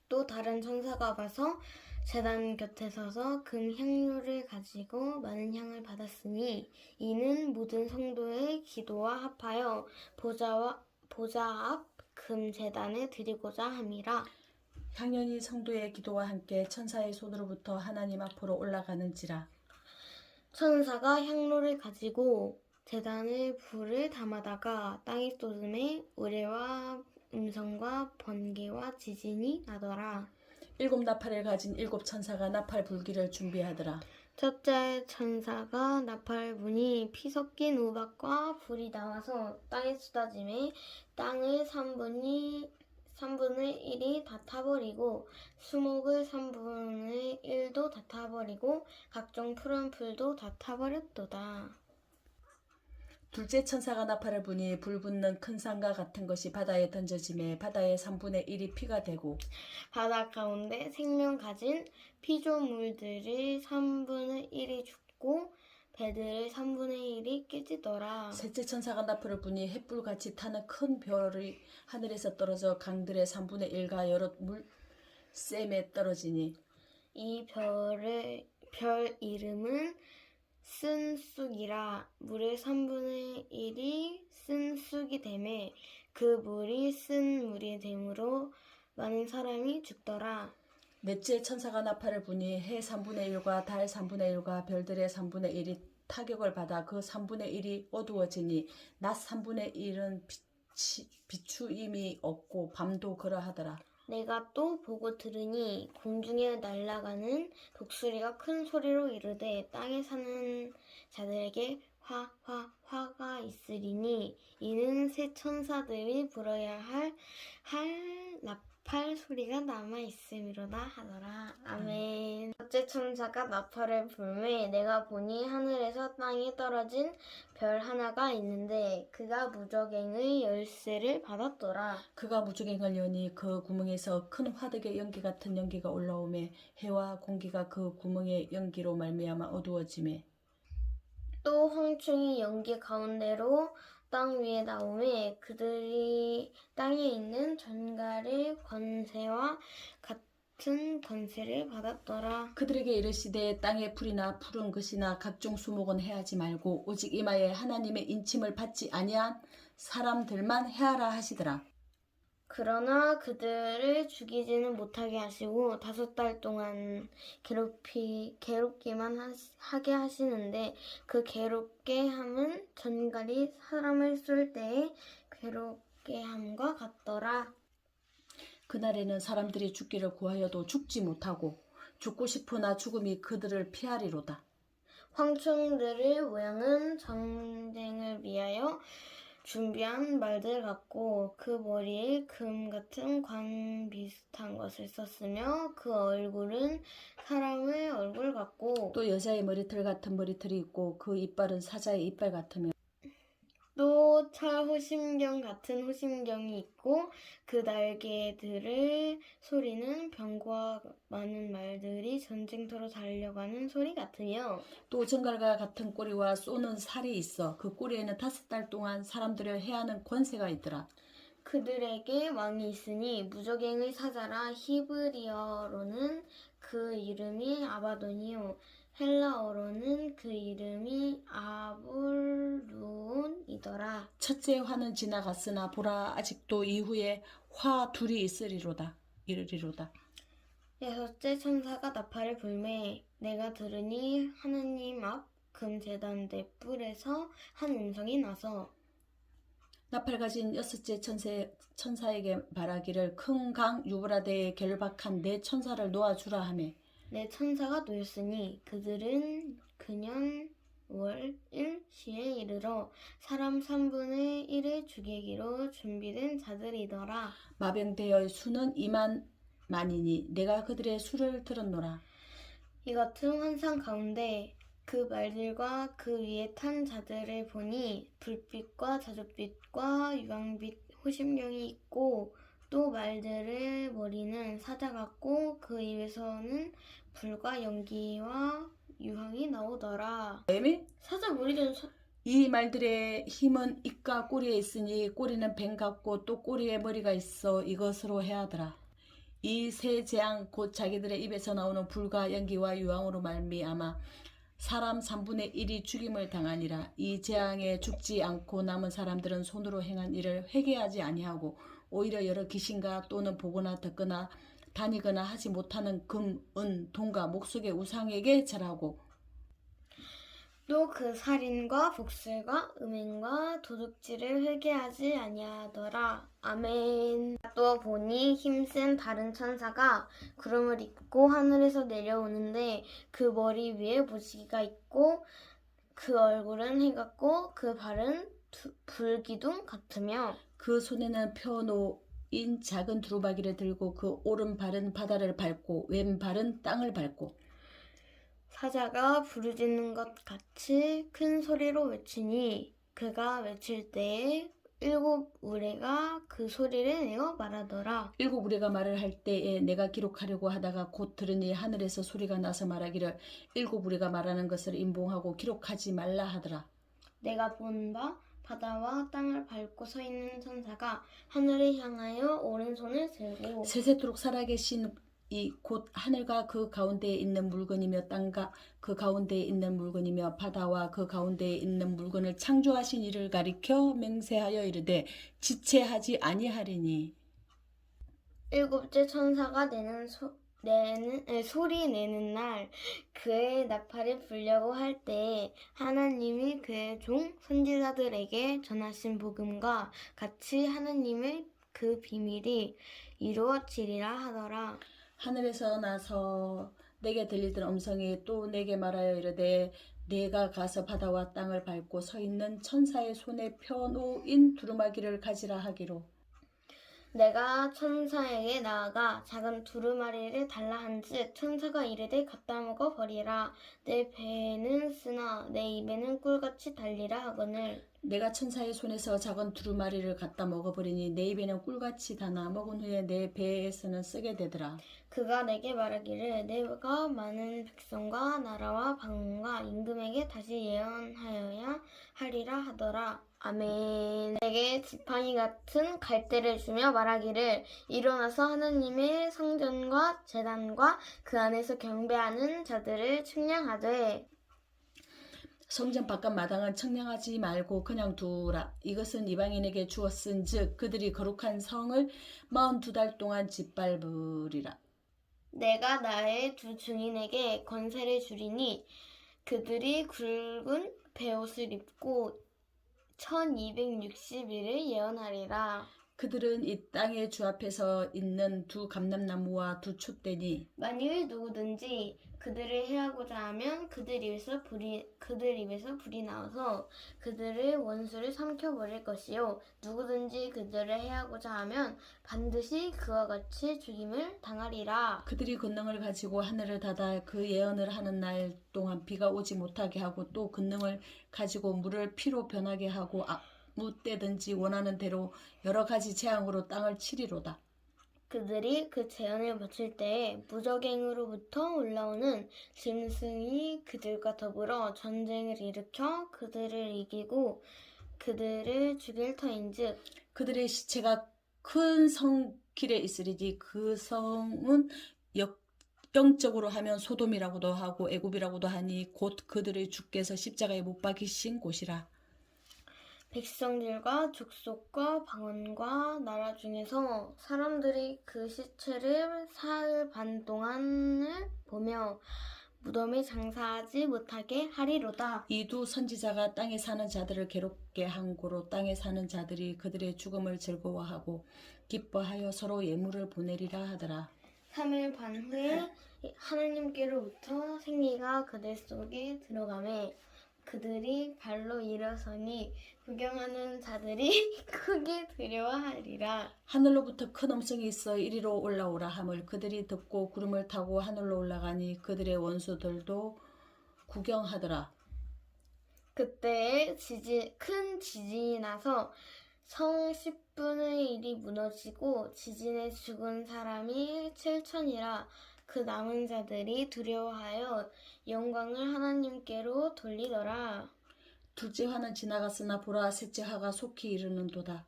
[SPEAKER 1] 또 다른 천사가 와서 제단 곁에 서서 금 향료를 가지고 많은 향을 받았으니 이는 모든 성도의 기도와 합하여 보좌 앞 금 제단에 드리고자 함이라.
[SPEAKER 2] 향연이 성도의 기도와 함께 천사의 손으로부터 하나님 앞으로 올라가는지라.
[SPEAKER 1] 천사가 향로를 가지고 제단에 불을 담아다가 땅에 쏟음에 우레와 음성과 번개와 지진이 나더라.
[SPEAKER 2] 7 나팔을 가진 7 천사가 나팔 불기를 준비하더라.
[SPEAKER 1] 첫째 천사가 나팔 부니 피 섞인 우박과 불이 나와서 땅에 쏟아지매 땅의 3분의 1이 다 타버리고 수목의 3분의 1도 다 타버리고 각종 푸른 풀도 다 타버렸도다.
[SPEAKER 2] 둘째 천사가 나팔을 부니 불 붙는 큰 산과 같은 것이 바다에 던져지매 바다의 3분의 1이 피가 되고
[SPEAKER 1] 바다 가운데 생명 가진 피조물들의 3분의 1이 죽고 배들의 3분의 1이 깨지더라.
[SPEAKER 2] 셋째 천사가 나팔을 부니 햇불같이 타는 큰 별이 하늘에서 떨어져 강들의 3분의 1과 여러 물샘에 떨어지니
[SPEAKER 1] 이 별 이름은 쓴쑥이라. 물의 3분의 1이 쓴쑥이 되매 그 물이 쓴 물이 되므로 많은 사람이 죽더라.
[SPEAKER 2] 넷째 천사가 나팔을 부니 해 3분의 1과 달 3분의 1과 별들의 3분의 1이 타격을 받아 그 3분의 1이 어두워지니 낮 3분의 1은 비추임이 없고 밤도 그러하더라.
[SPEAKER 1] 내가 또 보고 들으니 공중에 날아가는 독수리가 큰 소리로 이르되 땅에 사는 자들에게 화가 있으리니 이는 새 천사들이 불어야 할 나팔 소리가 남아 있음이로다 하더라. 아멘. 첫째 천사가 나팔을 불매 내가 보니 하늘에서 땅에 떨어진 별 하나가 있는데 그가 무저갱의 열쇠를 받았더라.
[SPEAKER 2] 그가 무주갱을 여니 그 구멍에서 큰 화덕의 연기 같은 연기가 올라오매 해와 공기가 그 구멍의 연기로 말미암아 어두워지매
[SPEAKER 1] 또 황충이 연기 가운데로 땅 위에 나오매 그들이 땅에 있는 전갈의 권세와 같은 권세를 받았더라.
[SPEAKER 2] 그들에게 이르시되 땅의 풀이나 푸른 것이나 각종 수목은 해하지 말고 오직 이마에 하나님의 인침을 받지 아니한 사람들만 해하라 하시더라.
[SPEAKER 1] 그러나 그들을 죽이지는 못하게 하시고 5달 동안 괴롭기만 하게 하시는데 그 괴롭게 함은 전갈이 사람을 쏠 때에 괴롭게 함과 같더라.
[SPEAKER 2] 그날에는 사람들이 죽기를 구하여도 죽지 못하고 죽고 싶으나 죽음이 그들을 피하리로다.
[SPEAKER 1] 황충들의 모양은 전쟁을 위하여 준비한 말들 같고 그 머리에 금 같은 관 비슷한 것을 썼으며 그 얼굴은 사람의 얼굴 같고
[SPEAKER 2] 또 여자의 머리털 같은 머리털이 있고 그 이빨은 사자의 이빨 같으며
[SPEAKER 1] 또 찰호심경 같은 호심경이 있고 그 날개들의 소리는 병과 많은 말들이 전쟁터로 달려가는 소리 같으며
[SPEAKER 2] 또 정갈과 같은 꼬리와 쏘는 살이 있어 그 꼬리에는 5달 동안 사람들을 해하는 권세가 있더라.
[SPEAKER 1] 그들에게 왕이 있으니 무저갱의 사자라. 히브리어로는 그 이름이 아바돈이요 헬라어로는 그 이름이 아볼루온이더라.
[SPEAKER 2] 첫째 화는 지나갔으나 보라 아직도 이후에 화 둘이 이르리로다.
[SPEAKER 1] 여섯째 천사가 나팔을 불매 내가 들으니 하느님 앞 금제단 넷불에서 한 음성이 나서
[SPEAKER 2] 나팔 가진 여섯째 천사에게 말하기를 큰 강 유브라데에 결박한 네 천사를 놓아주라 하매
[SPEAKER 1] 네 천사가 놓였으니 그들은 그년 월 1시에 이르러 사람 3분의 1을 죽이기로 준비된 자들이더라.
[SPEAKER 2] 마병되어 수는 2만만이니 내가 그들의 수를 들었노라.
[SPEAKER 1] 이 같은 환상 가운데 그 말들과 그 위에 탄 자들을 보니 불빛과 자줏빛과 유황빛 호심경이 있고 또 말들의 머리는 사자 같고 그 입에서는 불과 연기와 유황이 나오더라.
[SPEAKER 2] 애미?
[SPEAKER 1] 사자 머리는
[SPEAKER 2] 이 말들의 힘은 입과 꼬리에 있으니 꼬리는 뱀 같고 또 꼬리에 머리가 있어 이것으로 해하더라. 이 세 재앙 곧 자기들의 입에서 나오는 불과 연기와 유황으로 말미암아 사람 3분의 1이 죽임을 당하니라. 이 재앙에 죽지 않고 남은 사람들은 손으로 행한 일을 회개하지 아니하고 오히려 여러 귀신과 또는 보거나 듣거나 다니거나 하지 못하는 금, 은, 돈과 목석의 우상에게 절하고
[SPEAKER 1] 또 그 살인과 복술과 음행과 도둑질을 회개하지 아니하더라. 아멘. 또 보니 힘센 다른 천사가 구름을 입고 하늘에서 내려오는데 그 머리 위에 무지개가 있고 그 얼굴은 해 같고 그 발은 불기둥 같으며
[SPEAKER 2] 그 손에는 펴놓인 작은 두루마기를 들고 그 오른발은 바다를 밟고 왼발은 땅을 밟고
[SPEAKER 1] 사자가 부르짖는 것 같이 큰 소리로 외치니 그가 외칠 때에 일곱 우레가 그 소리를 내어 말하더라.
[SPEAKER 2] 일곱 우레가 말을 할 때에 내가 기록하려고 하다가 곧 들으니 하늘에서 소리가 나서 말하기를 일곱 우레가 말하는 것을 인봉하고 기록하지 말라 하더라.
[SPEAKER 1] 내가 본 바 바다와 땅을 밟고 서 있는 천사가 하늘을 향하여 오른손을 들고
[SPEAKER 2] 세세토록 살아계신 이 곧 하늘과 그 가운데에 있는 물건이며 땅과 그 가운데에 있는 물건이며 바다와 그 가운데에 있는 물건을 창조하신 이를 가리켜 맹세하여 이르되 지체하지 아니하리니.
[SPEAKER 1] 일곱째 천사가 소리 내는 날 그의 나팔을 불려고 할 때 하나님이 그의 종 선지자들에게 전하신 복음과 같이 하나님의 그 비밀이 이루어지리라 하더라.
[SPEAKER 2] 하늘에서 나서 내게 들리던 음성이 또 내게 말하여 이르되 내가 가서 바다와 땅을 밟고 서 있는 천사의 손에 펴놓인 두루마기를 가지라 하기로.
[SPEAKER 1] 내가 천사에게 나아가 작은 두루마리를 달라 한즉 천사가 이르되 갖다 먹어 버리라. 내 배에는 쓰나 내 입에는 꿀같이 달리라 하거늘.
[SPEAKER 2] 내가 천사의 손에서 작은 두루마리를 갖다 먹어버리니 내 입에는 꿀같이 다나 먹은 후에 내 배에서는 쓰게 되더라.
[SPEAKER 1] 그가 내게 말하기를 내가 많은 백성과 나라와 방언과 임금에게 다시 예언하여야 하리라 하더라. 아멘. 내게 지팡이 같은 갈대를 주며 말하기를 일어나서 하나님의 성전과 제단과 그 안에서 경배하는 자들을 측량하되
[SPEAKER 2] 성전 바깥 마당은 청량하지 말고 그냥 두라. 이것은 이방인에게 주었은즉 그들이 거룩한 성을 42달 동안 짓밟으리라.
[SPEAKER 1] 내가 나의 두 증인에게 권세를 주리니 그들이 굵은 베옷을 입고 1260일을 예언하리라.
[SPEAKER 2] 그들은 이 땅의 주 앞에서 있는 두 감람나무와 두 촛대니
[SPEAKER 1] 만일 누구든지 그들을 해하고자 하면 그들 입에서 불이 나와서 그들의 원수를 삼켜버릴 것이요 누구든지 그들을 해하고자 하면 반드시 그와 같이 죽임을 당하리라.
[SPEAKER 2] 그들이 권능을 가지고 하늘을 닫아 그 예언을 하는 날 동안 비가 오지 못하게 하고 또 권능을 가지고 물을 피로 변하게 하고 아무 때든지 원하는 대로 여러 가지 재앙으로 땅을 치리로다.
[SPEAKER 1] 그들이 그 재앙을 마칠 때에 무적행으로부터 올라오는 짐승이 그들과 더불어 전쟁을 일으켜 그들을 이기고 그들을 죽일 터인즉
[SPEAKER 2] 그들의 시체가 큰 성 길에 있으리니 그 성은 영적으로 하면 소돔이라고도 하고 애굽이라고도 하니 곧 그들의 주께서 십자가에 못 박히신 곳이라.
[SPEAKER 1] 백성들과 족속과 방언과 나라 중에서 사람들이 그 시체를 사흘 반 동안을 보며 무덤에 장사하지 못하게 하리로다.
[SPEAKER 2] 이 두 선지자가 땅에 사는 자들을 괴롭게 한 고로 땅에 사는 자들이 그들의 죽음을 즐거워하고 기뻐하여 서로 예물을 보내리라 하더라.
[SPEAKER 1] 3일 반 후에 하나님께로부터 생기가 그들 속에 들어가매 그들이 발로 일어서니 구경하는 자들이 크게 두려워하리라.
[SPEAKER 2] 하늘로부터 큰 음성이 있어 이리로 올라오라 함을 그들이 듣고 구름을 타고 하늘로 올라가니 그들의 원수들도 구경하더라.
[SPEAKER 1] 그때 큰 지진이 나서 성 10분의 1이 무너지고 지진에 죽은 사람이 7천이라. 그 남은 자들이 두려워하여 영광을 하나님께로 돌리더라.
[SPEAKER 2] 둘째 화는 지나갔으나 보라 셋째 화가 속히 이르는도다.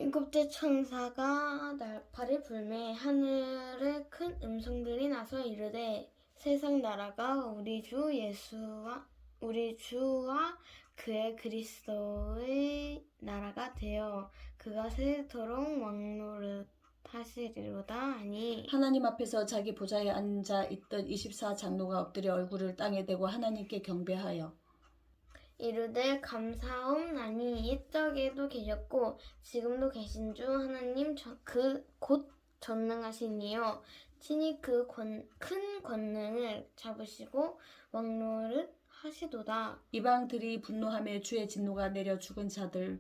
[SPEAKER 1] 일곱째 천사가 나팔을 불매 하늘에 큰 음성들이 나서 이르되 세상 나라가 우리 주와 그의 그리스도의 나라가 되어 그가 세토록 왕노릇 하시리로다 하니
[SPEAKER 2] 하나님 앞에서 자기 보좌에 앉아 있던 24장로가 엎드려 얼굴을 땅에 대고 하나님께 경배하여
[SPEAKER 1] 이르되 감사옵나니 옛적에도 계셨고 지금도 계신 주 하나님 그 곧 전능하신 이여 친히 그 큰 권능을 잡으시고 왕노릇 하시도다.
[SPEAKER 2] 이방들이 분노하며 주의 진노가 내려 죽은 자를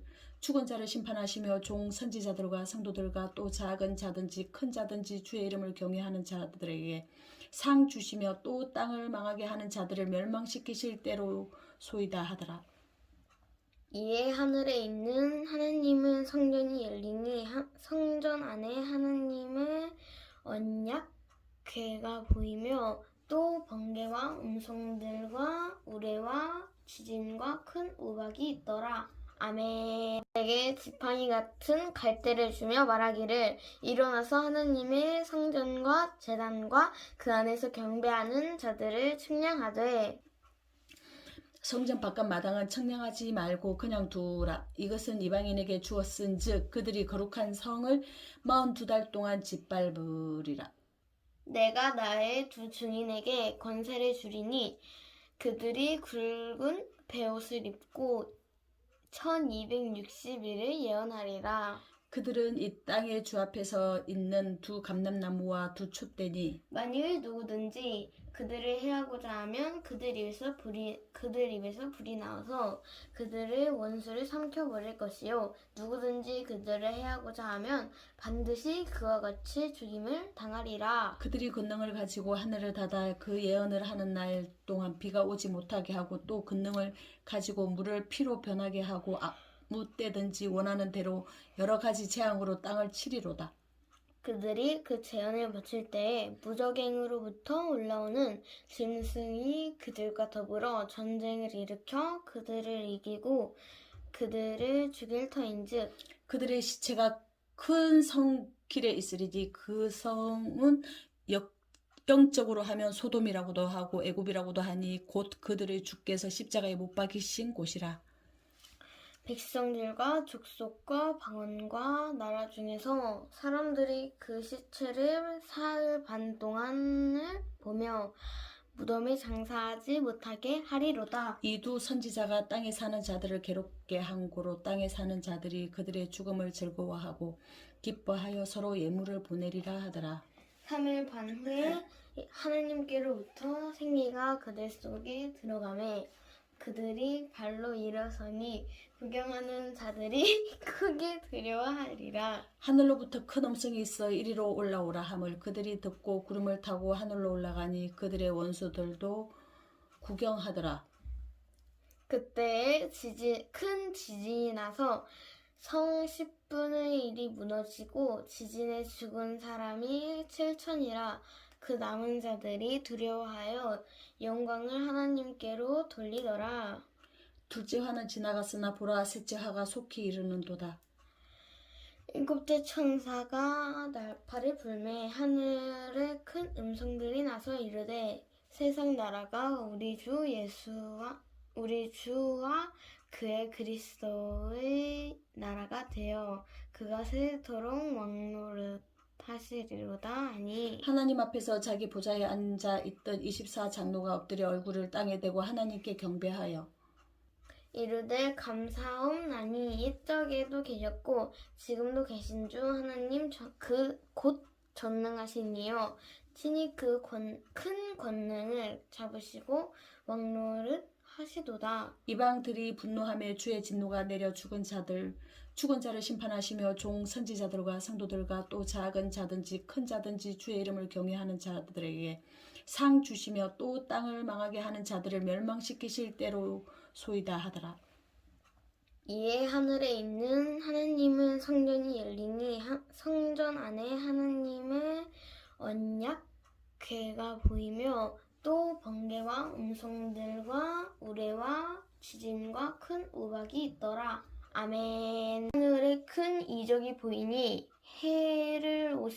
[SPEAKER 2] 심판하시며 종 선지자들과 성도들과 또 작은 자든지 큰 자든지 주의 이름을 경외하는 자들에게 상 주시며 또 땅을 망하게 하는 자들을 멸망시키실 때로 소이다 하더라.
[SPEAKER 1] 이에 하늘에 있는 하나님의 성전이 열리니 성전 안에 하나님의 언약궤가 보이며 또 번개와 음성들과 우레와 지진과 큰 우박이 있더라. 아멘. 내게 지팡이 같은 갈대를 주며 말하기를 일어나서 하나님의 성전과 제단과 그 안에서 경배하는 자들을 측량하되
[SPEAKER 2] 성전 바깥 마당은 청량하지 말고 그냥 두라. 이것은 이방인에게 주었은즉 그들이 거룩한 성을 42달 동안 짓밟으리라.
[SPEAKER 1] 내가 나의 두 증인에게 권세를 주리니 그들이 굵은 베옷을 입고 1260일을 예언하리라.
[SPEAKER 2] 그들은 이 땅의 주 앞에서 있는 두 감람나무와 두 촛대니
[SPEAKER 1] 만일 누구든지 그들을 해하고자 하면 그들 입에서 불이 나와서 그들의 원수를 삼켜버릴 것이요 누구든지 그들을 해하고자 하면 반드시 그와 같이 죽임을 당하리라.
[SPEAKER 2] 그들이 권능을 가지고 하늘을 닫아 그 예언을 하는 날 동안 비가 오지 못하게 하고 또 권능을 가지고 물을 피로 변하게 하고 아무 때든지 원하는 대로 여러 가지 재앙으로 땅을 치리로다.
[SPEAKER 1] 그들이 그 재앙을 마칠 때에 무적행으로부터 올라오는 짐승이 그들과 더불어 전쟁을 일으켜 그들을 이기고 그들을 죽일 터인즉
[SPEAKER 2] 그들의 시체가 큰 성 길에 있으리니 그 성은 역경적으로 하면 소돔이라고도 하고 애굽이라고도 하니 곧 그들의 주께서 십자가에 못 박히신 곳이라.
[SPEAKER 1] 백성들과 족속과 방언과 나라 중에서 사람들이 그 시체를 사흘 반 동안을 보며 무덤에 장사하지 못하게 하리로다.
[SPEAKER 2] 이 두 선지자가 땅에 사는 자들을 괴롭게 한 고로 땅에 사는 자들이 그들의 죽음을 즐거워하고 기뻐하여 서로 예물을 보내리라 하더라.
[SPEAKER 1] 3일 반 후에 하나님께로부터 생기가 그들 속에 들어가매 그들이 발로 일어서니 구경하는 자들이 크게 두려워하리라.
[SPEAKER 2] 하늘로부터 큰 음성이 있어 이리로 올라오라 함을 그들이 듣고 구름을 타고 하늘로 올라가니 그들의 원수들도 구경하더라.
[SPEAKER 1] 그때에 큰 지진이 나서 성 10분의 1이 무너지고 지진에 죽은 사람이 7천이라. 그 남은 자들이 두려워하여 영광을 하나님께로 돌리더라.
[SPEAKER 2] 둘째 화는 지나갔으나 보라 셋째 화가 속히 이르는도다.
[SPEAKER 1] 일곱째 천사가 날파를 불매 하늘에 큰 음성들이 나서 이르되 세상 나라가 우리 주와 그의 그리스도의 나라가 되어 그가 세토록 왕노릇하시리로다 하니
[SPEAKER 2] 하나님 앞에서 자기 보좌에 앉아 있던 24장로가 엎드려 얼굴을 땅에 대고 하나님께 경배하여
[SPEAKER 1] 이르되 감사옵나니 옛적에도 계셨고 지금도 계신 주 하나님 곧 전능하신 이여 친히 그 큰 권능을 잡으시고 왕노릇 하시도다.
[SPEAKER 2] 이방들이 분노하며 주의 진노가 내려 죽은 자를 심판하시며 종 선지자들과 성도들과 또 작은 자든지 큰 자든지 주의 이름을 경외하는 자들에게 상 주시며 또 땅을 망하게 하는 자들을 멸망시키실 때로 소이다 하더라.
[SPEAKER 1] 이에 하늘에 있는 하나님의 성전이 열리니 성전 안에 하나님의 언약궤가 보이며 또 번개와 음성들과 우레와 지진과 큰 우박이 있더라. 아멘. 하늘에 큰 이적이 보이니 해를 옷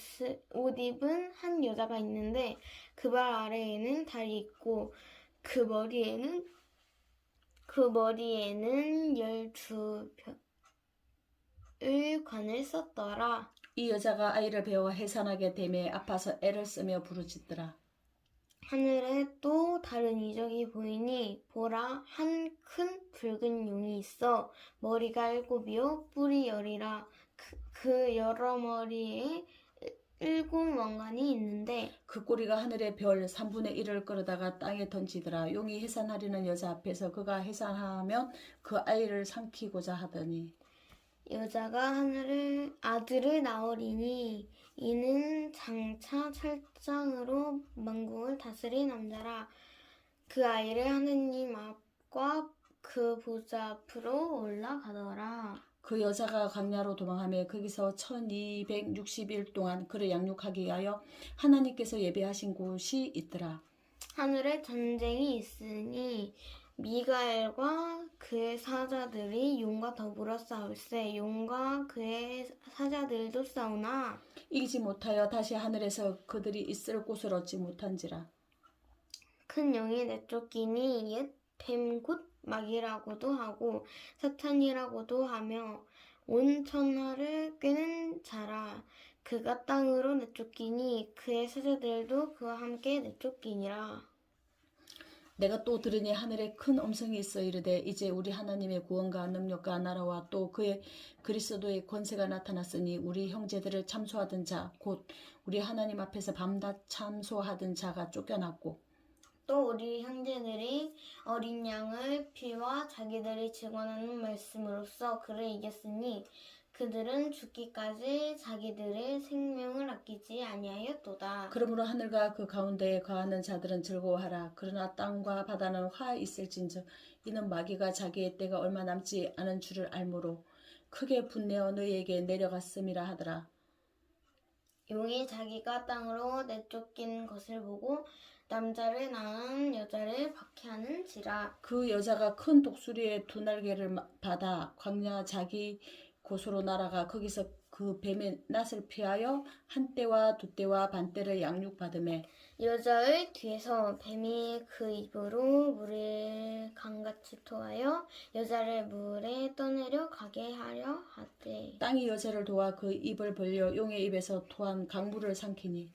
[SPEAKER 1] 입은 한 여자가 있는데 그 발 아래에는 달이 있고 그 머리에는 12별 관을 썼더라.
[SPEAKER 2] 이 여자가 아이를 배워 해산하게 되매 아파서 애를 쓰며 부르짖더라.
[SPEAKER 1] 하늘에 또 다른 이적이 보이니 보라 한 큰 붉은 용이 있어 머리가 7이요 뿔이 10이라 그 여러 머리에 7 왕관이 있는데
[SPEAKER 2] 그 꼬리가 하늘의 별 3분의 1을 끌어다가 땅에 던지더라. 용이 해산하려는 여자 앞에서 그가 해산하면 그 아이를 삼키고자 하더니
[SPEAKER 1] 여자가 아들을 낳으리니 이는 장차 철장으로 만국을 다스릴 남자라. 그 아이를 하느님 앞과 그 보좌 앞으로 올라가더라.
[SPEAKER 2] 그 여자가 광야로 도망하며 거기서 1260일 동안 그를 양육하기 위하여 하나님께서 예배하신 곳이 있더라.
[SPEAKER 1] 하늘에 전쟁이 있으니 미가엘과 그의 사자들이 용과 더불어 싸울세. 용과 그의 사자들도 싸우나
[SPEAKER 2] 이기지 못하여 다시 하늘에서 그들이 있을 곳을 얻지 못한지라.
[SPEAKER 1] 큰 영이 내쫓기니 옛 뱀 곧 마귀라고도 하고 사탄이라고도 하며 온 천하를 꿰는 자라. 그가 땅으로 내쫓기니 그의 사자들도 그와 함께 내쫓기니라.
[SPEAKER 2] 내가 또 들으니 하늘에 큰 음성이 있어 이르되 이제 우리 하나님의 구원과 능력과 나라와 또 그의 그리스도의 권세가 나타났으니 우리 형제들을 참소하던 자 곧 우리 하나님 앞에서 밤낮 참소하던 자가 쫓겨났고
[SPEAKER 1] 또 우리 형제들이 어린 양을 피와 자기들이 증언하는 말씀으로써 그를 이겼으니 그들은 죽기까지 자기들의 생명을 아끼지 아니하였도다.
[SPEAKER 2] 그러므로 하늘과 그 가운데에 거하는 자들은 즐거워하라. 그러나 땅과 바다는 화 있을진저 이는 마귀가 자기의 때가 얼마 남지 않은 줄을 알므로 크게 분내어 너희에게 내려갔음이라 하더라.
[SPEAKER 1] 용이 자기가 땅으로 내쫓긴 것을 보고 남자를 낳은 여자를 박해하는지라.
[SPEAKER 2] 그 여자가 큰 독수리의 두 날개를 받아 광야 자기 곳으로 날아가 거기서 그 뱀의 낫을 피하여 한 때와 두 때와 반 때를 양육받으매
[SPEAKER 1] 여자의 뒤에서 뱀이 그 입으로 물을 강같이 토하여 여자를 물에 떠내려 가게 하려 하되
[SPEAKER 2] 땅이 여자를 도와 그 입을 벌려 용의 입에서 토한 강물을 삼키니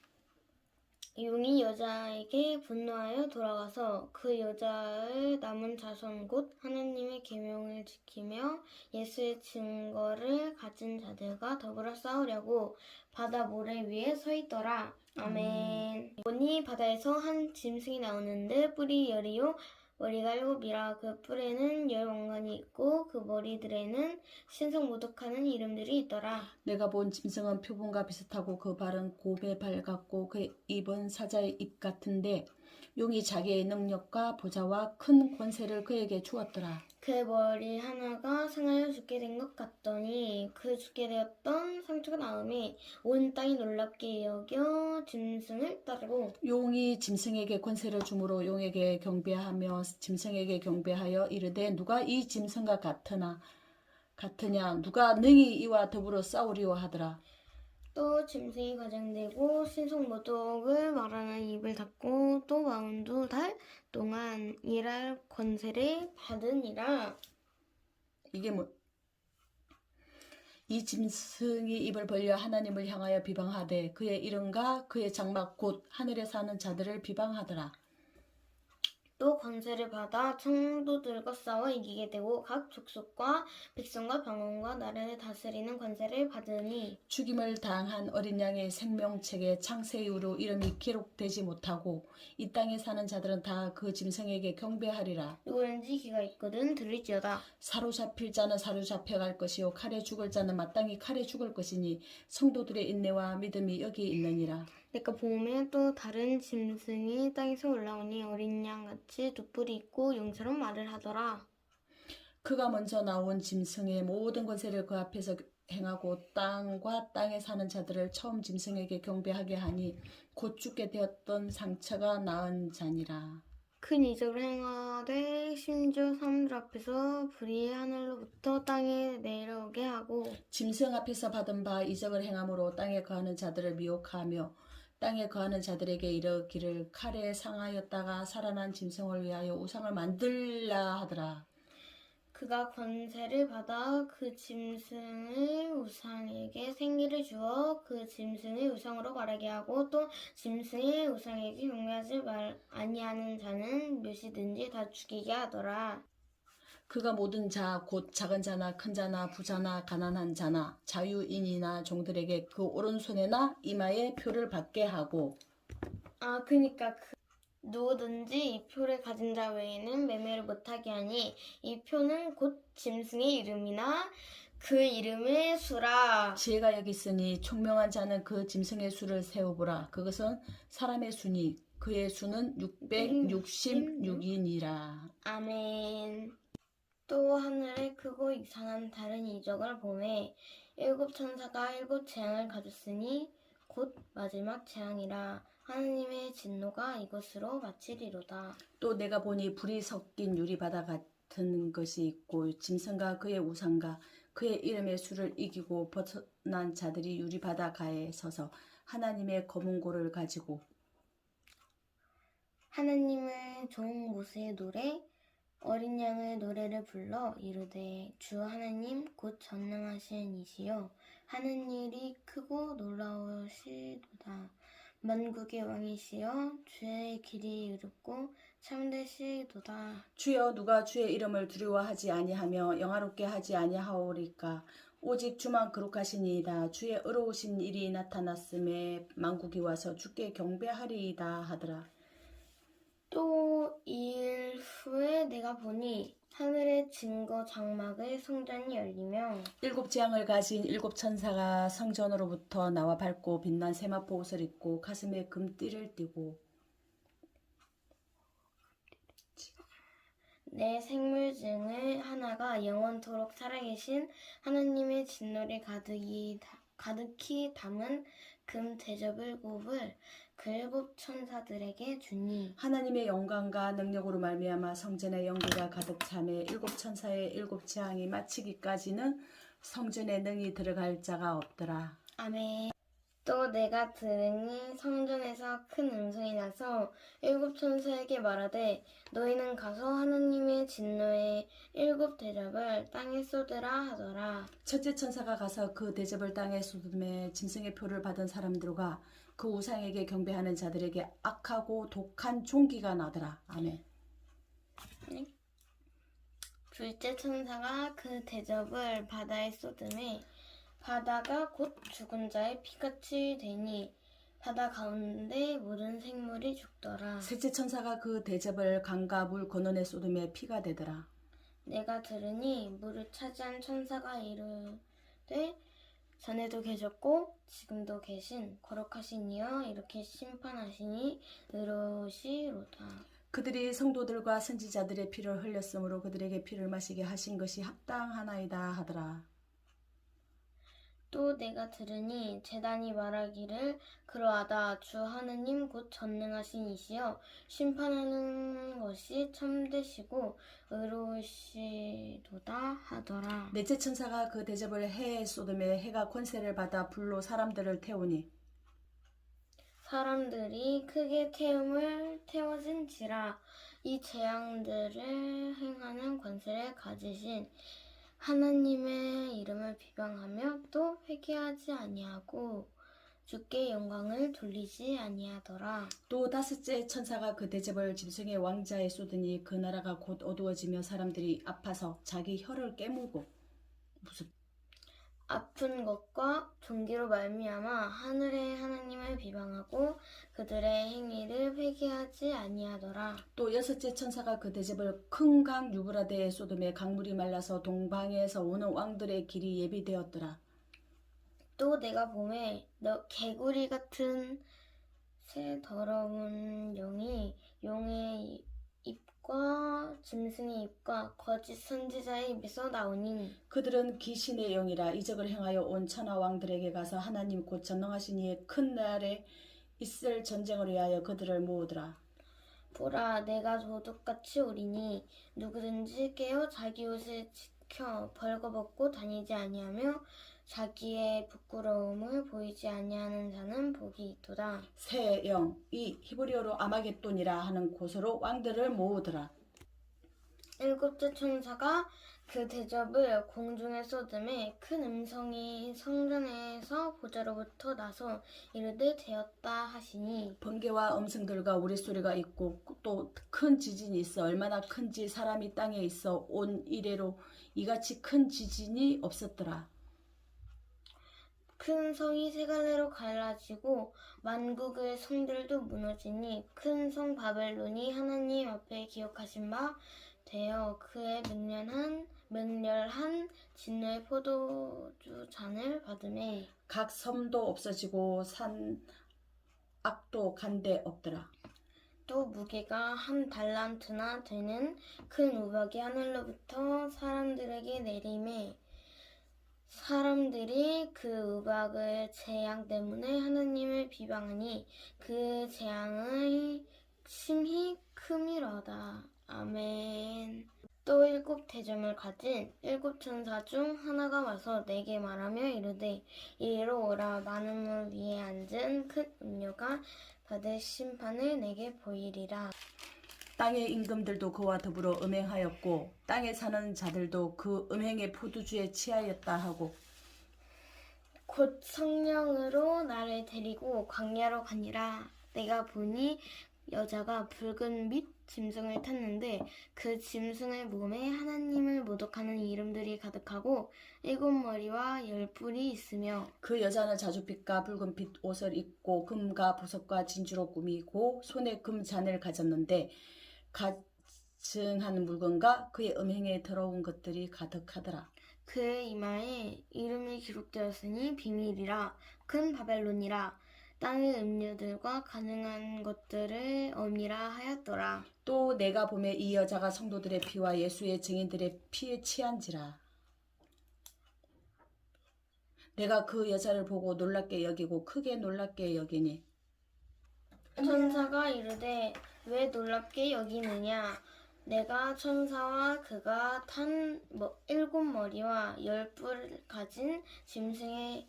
[SPEAKER 1] 용이 여자에게 분노하여 돌아가서 그 여자의 남은 자손 곧 하나님의 계명을 지키며 예수의 증거를 가진 자들과 더불어 싸우려고 바다 모래 위에 서 있더라. 아멘. 보니 바다에서 한 짐승이 나오는데 뿔이 열이요 머리가 7이라. 그 뿔에는 10왕관이 있고 그 머리들에는 신성모독하는 이름들이 있더라.
[SPEAKER 2] 내가 본 짐승은 표범과 비슷하고 그 발은 곰의 발 같고 그 입은 사자의 입 같은데 용이 자기의 능력과 보좌와 큰 권세를 그에게 주었더라.
[SPEAKER 1] 그의 머리 하나가 상하여 죽게 된 것 같더니 그 죽게 되었던 상처가 나음에 온 땅이 놀랍게 여겨 짐승을 따르고
[SPEAKER 2] 용이 짐승에게 권세를 주므로 용에게 경배하며 짐승에게 경배하여 이르되 누가 이 짐승과 같으냐 누가 능히 이와 더불어 싸우리오 하더라.
[SPEAKER 1] 또 짐승이 가장되고 신성모독을 말하는 입을 닫고 또 42달 동안 일할 권세를 받으니라.
[SPEAKER 2] 이게 이 짐승이 입을 벌려 하나님을 향하여 비방하되 그의 이름과 그의 장막 곧 하늘에 사는 자들을 비방하더라.
[SPEAKER 1] 또 권세를 받아 청도들과 싸워 이기게 되고 각 족속과 백성과 병원과 나라를 다스리는 권세를 받으니
[SPEAKER 2] 죽임을 당한 어린 양의 생명책에 창세 이후로 이름이 기록되지 못하고 이 땅에 사는 자들은 다 그 짐승에게 경배하리라.
[SPEAKER 1] 누구든지 귀가 있거든 들을지어다.
[SPEAKER 2] 사로잡힐 자는 사로잡혀갈 것이요 칼에 죽을 자는 마땅히 칼에 죽을 것이니 성도들의 인내와 믿음이 여기 있느니라.
[SPEAKER 1] 내가 보면 또 다른 짐승이 땅에서 올라오니 어린 양같이 두 뿔이 있고 용처럼 말을 하더라.
[SPEAKER 2] 그가 먼저 나온 짐승의 모든 권세를 그 앞에서 행하고 땅과 땅에 사는 자들을 처음 짐승에게 경배하게 하니 곧 죽게 되었던 상처가 나은 자니라.
[SPEAKER 1] 큰 이적을 행하되 심지어 사람들 앞에서 불이 하늘로부터 땅에 내려오게 하고
[SPEAKER 2] 짐승 앞에서 받은 바 이적을 행함으로 땅에 거하는 자들을 미혹하며 땅에 거하는 자들에게 이르기를 칼에 상하였다가 살아난 짐승을 위하여 우상을 만들라 하더라.
[SPEAKER 1] 그가 권세를 받아 그 짐승의 우상에게 생기를 주어 그 짐승의 우상으로 말하게 하고 또 짐승의 우상에게 경배하지 아니하는 자는 몇이든지 다 죽이게 하더라.
[SPEAKER 2] 그가 모든 자 곧 작은 자나 큰 자나 부자나 가난한 자나 자유인이나 종들에게 그 오른손에나 이마에 표를 받게 하고
[SPEAKER 1] 그러니까 누구든지 이 표를 가진 자 외에는 매매를 못하게 하니 이 표는 곧 짐승의 이름이나 그 이름의 수라.
[SPEAKER 2] 지혜가 여기 있으니 총명한 자는 그 짐승의 수를 세어보라. 그것은 사람의 수니 그의 수는 666이니라.
[SPEAKER 1] 아멘. 또 하늘에 크고 이상한 다른 이적을 보매 일곱 천사가 일곱 재앙을 가졌으니 곧 마지막 재앙이라. 하나님의 진노가 이것으로 마치리로다.
[SPEAKER 2] 또 내가 보니 불이 섞인 유리바다 같은 것이 있고 짐승과 그의 우상과 그의 이름의 수를 이기고 벗어난 자들이 유리바다 가에 서서 하나님의 검은 고를 가지고
[SPEAKER 1] 하나님의 종 모세의 노래 어린 양의 노래를 불러 이르되 주 하나님 곧 전능하신 이시여 하는 일이 크고 놀라우시도다. 만국의 왕이시여 주의 길이 의롭고 참되시도다.
[SPEAKER 2] 주여 누가 주의 이름을 두려워하지 아니하며 영화롭게 하지 아니하오리까. 오직 주만 거룩하시니이다. 주의 의로우신 일이 나타났음에 만국이 와서 주께 경배하리이다 하더라.
[SPEAKER 1] 또 이 일 후에 내가 보니 하늘의 증거 장막의 성전이 열리며
[SPEAKER 2] 일곱 재앙을 가진 일곱 천사가 성전으로부터 나와 밝고 빛난 세마포 옷을 입고 가슴에 금띠를 띠고
[SPEAKER 1] 내 생물증을 하나가 영원토록 살아계신 하나님의 진노를 가득히 담은 금 대접을곱을 그 일곱 천사들에게 주니
[SPEAKER 2] 하나님의 영광과 능력으로 말미암아 성전의 연기가 가득 차매 일곱 천사의 일곱 재앙이 마치기까지는 성전에 능히 들어갈 자가 없더라.
[SPEAKER 1] 아멘. 또 내가 들으니 성전에서 큰 음성이 나서 일곱 천사에게 말하되 너희는 가서 하나님의 진노의 일곱 대접을 땅에 쏟으라 하더라.
[SPEAKER 2] 첫째 천사가 가서 그 대접을 땅에 쏟음에 짐승의 표를 받은 사람들과 그 우상에게 경배하는 자들에게 악하고 독한 종기가 나더라. 아멘.
[SPEAKER 1] 둘째 천사가 그 대접을 바다에 쏟음에 바다가 곧 죽은 자의 피같이 되니 바다 가운데 모든 생물이 죽더라.
[SPEAKER 2] 셋째 천사가 그 대접을 강과 물 근원에 쏟음에 피가 되더라.
[SPEAKER 1] 내가 들으니 물을 차지한 천사가 이르되 전에도 계셨고 지금도 계신 거룩하신 이여 이렇게 심판하시니 의로우시로다.
[SPEAKER 2] 그들이 성도들과 선지자들의 피를 흘렸으므로 그들에게 피를 마시게 하신 것이 합당하나이다 하더라.
[SPEAKER 1] 또 내가 들으니 제단이 말하기를 그러하다 주 하느님 곧 전능하신 이시여 심판하는 것이 참되시고 의로우시도다 하더라.
[SPEAKER 2] 넷째 천사가 그 대접을 해에 쏟음에 해가 권세를 받아 불로 사람들을 태우니
[SPEAKER 1] 사람들이 크게 태워진지라. 이 재앙들을 행하는 권세를 가지신 하나님의 이름을 비방하며 또 회개하지 아니하고 주께 영광을 돌리지 아니하더라.
[SPEAKER 2] 또 다섯째 천사가 그 대접을 짐승의 왕자에 쏟으니 그 나라가 곧 어두워지며 사람들이 아파서 자기 혀를 깨물고
[SPEAKER 1] 아픈 것과 종기로 말미암아 하늘의 하나님을 비방하고 그들의 행위를 회개하지 아니하더라.
[SPEAKER 2] 또 여섯째 천사가 그 대접을 큰 강 유브라데에 쏟음에 강물이 말라서 동방에서 오는 왕들의 길이 예비되었더라.
[SPEAKER 1] 또 내가 보매 개구리 같은 새 더러운 영이 용의 입과 짐승의 입과 거짓 선지자의 입에서 나오니
[SPEAKER 2] 그들은 귀신의 영이라 이적을 행하여 온 천하 왕들에게 가서 하나님 곧 전능하신 이의 큰 날에 있을 전쟁을 위하여 그들을 모으더라.
[SPEAKER 1] 보라 내가 도둑같이 오리니 누구든지 깨어 자기 옷을 지켜 벌거벗고 다니지 아니하며 자기의 부끄러움을 보이지 아니하는 자는 복이 있도다.
[SPEAKER 2] 새 영, 이 히브리어로 아마겟돈이라 하는 곳으로 왕들을 모으더라.
[SPEAKER 1] 일곱째 천사가 그 대접을 공중에 쏟음에 큰 음성이 성전에서 보좌로부터 나서 이르되 되었다 하시니
[SPEAKER 2] 번개와 음성들과 우레소리가 있고 또 큰 지진이 있어 얼마나 큰지 사람이 땅에 있어 온 이래로 이같이 큰 지진이 없었더라.
[SPEAKER 1] 큰 성이 세 갈래로 갈라지고 만국의 성들도 무너지니 큰 성 바벨론이 하나님 앞에 기억하신 바 되어 그의 맹렬한 진노의 포도주 잔을 받음에
[SPEAKER 2] 각 섬도 없어지고 산 악도 간데 없더라.
[SPEAKER 1] 또 무게가 1달란트나 되는 큰 우박이 하늘로부터 사람들에게 내림에 사람들이 그 우박의 재앙 때문에 하느님을 비방하니 그 재앙의 심히 크미로다. 아멘. 또 7대점을 가진 7천사 중 하나가 와서 내게 말하며 이르되 이리로 오라. 많은 물 위에 앉은 큰 음료가 받을 심판을 내게 보이리라.
[SPEAKER 2] 땅의 임금들도 그와 더불어 음행하였고 땅에 사는 자들도 그 음행의 포도주에 취하였다 하고
[SPEAKER 1] 곧 성령으로 나를 데리고 광야로 가니라. 내가 보니 여자가 붉은 빛 짐승을 탔는데 그 짐승의 몸에 하나님을 모독하는 이름들이 가득하고 7머리와 10뿔이 있으며
[SPEAKER 2] 그 여자는 자주빛과 붉은빛 옷을 입고 금과 보석과 진주로 꾸미고 손에 금잔을 가졌는데 가증한 물건과 그의 음행에 더러운 것들이 가득하더라.
[SPEAKER 1] 그의 이마에 이름이 기록되었으니 비밀이라 큰 바벨론이라 땅의 음료들과 가능한 것들을 엄니라 하였더라.
[SPEAKER 2] 또 내가 보매 이 여자가 성도들의 피와 예수의 증인들의 피에 취한지라. 내가 그 여자를 보고 놀랍게 여기고 크게 놀랍게 여기니
[SPEAKER 1] 천사가 이르되 왜 놀랍게 여기느냐. 내가 천사와 그가 탄 7머리와 10뿔 가진 짐승의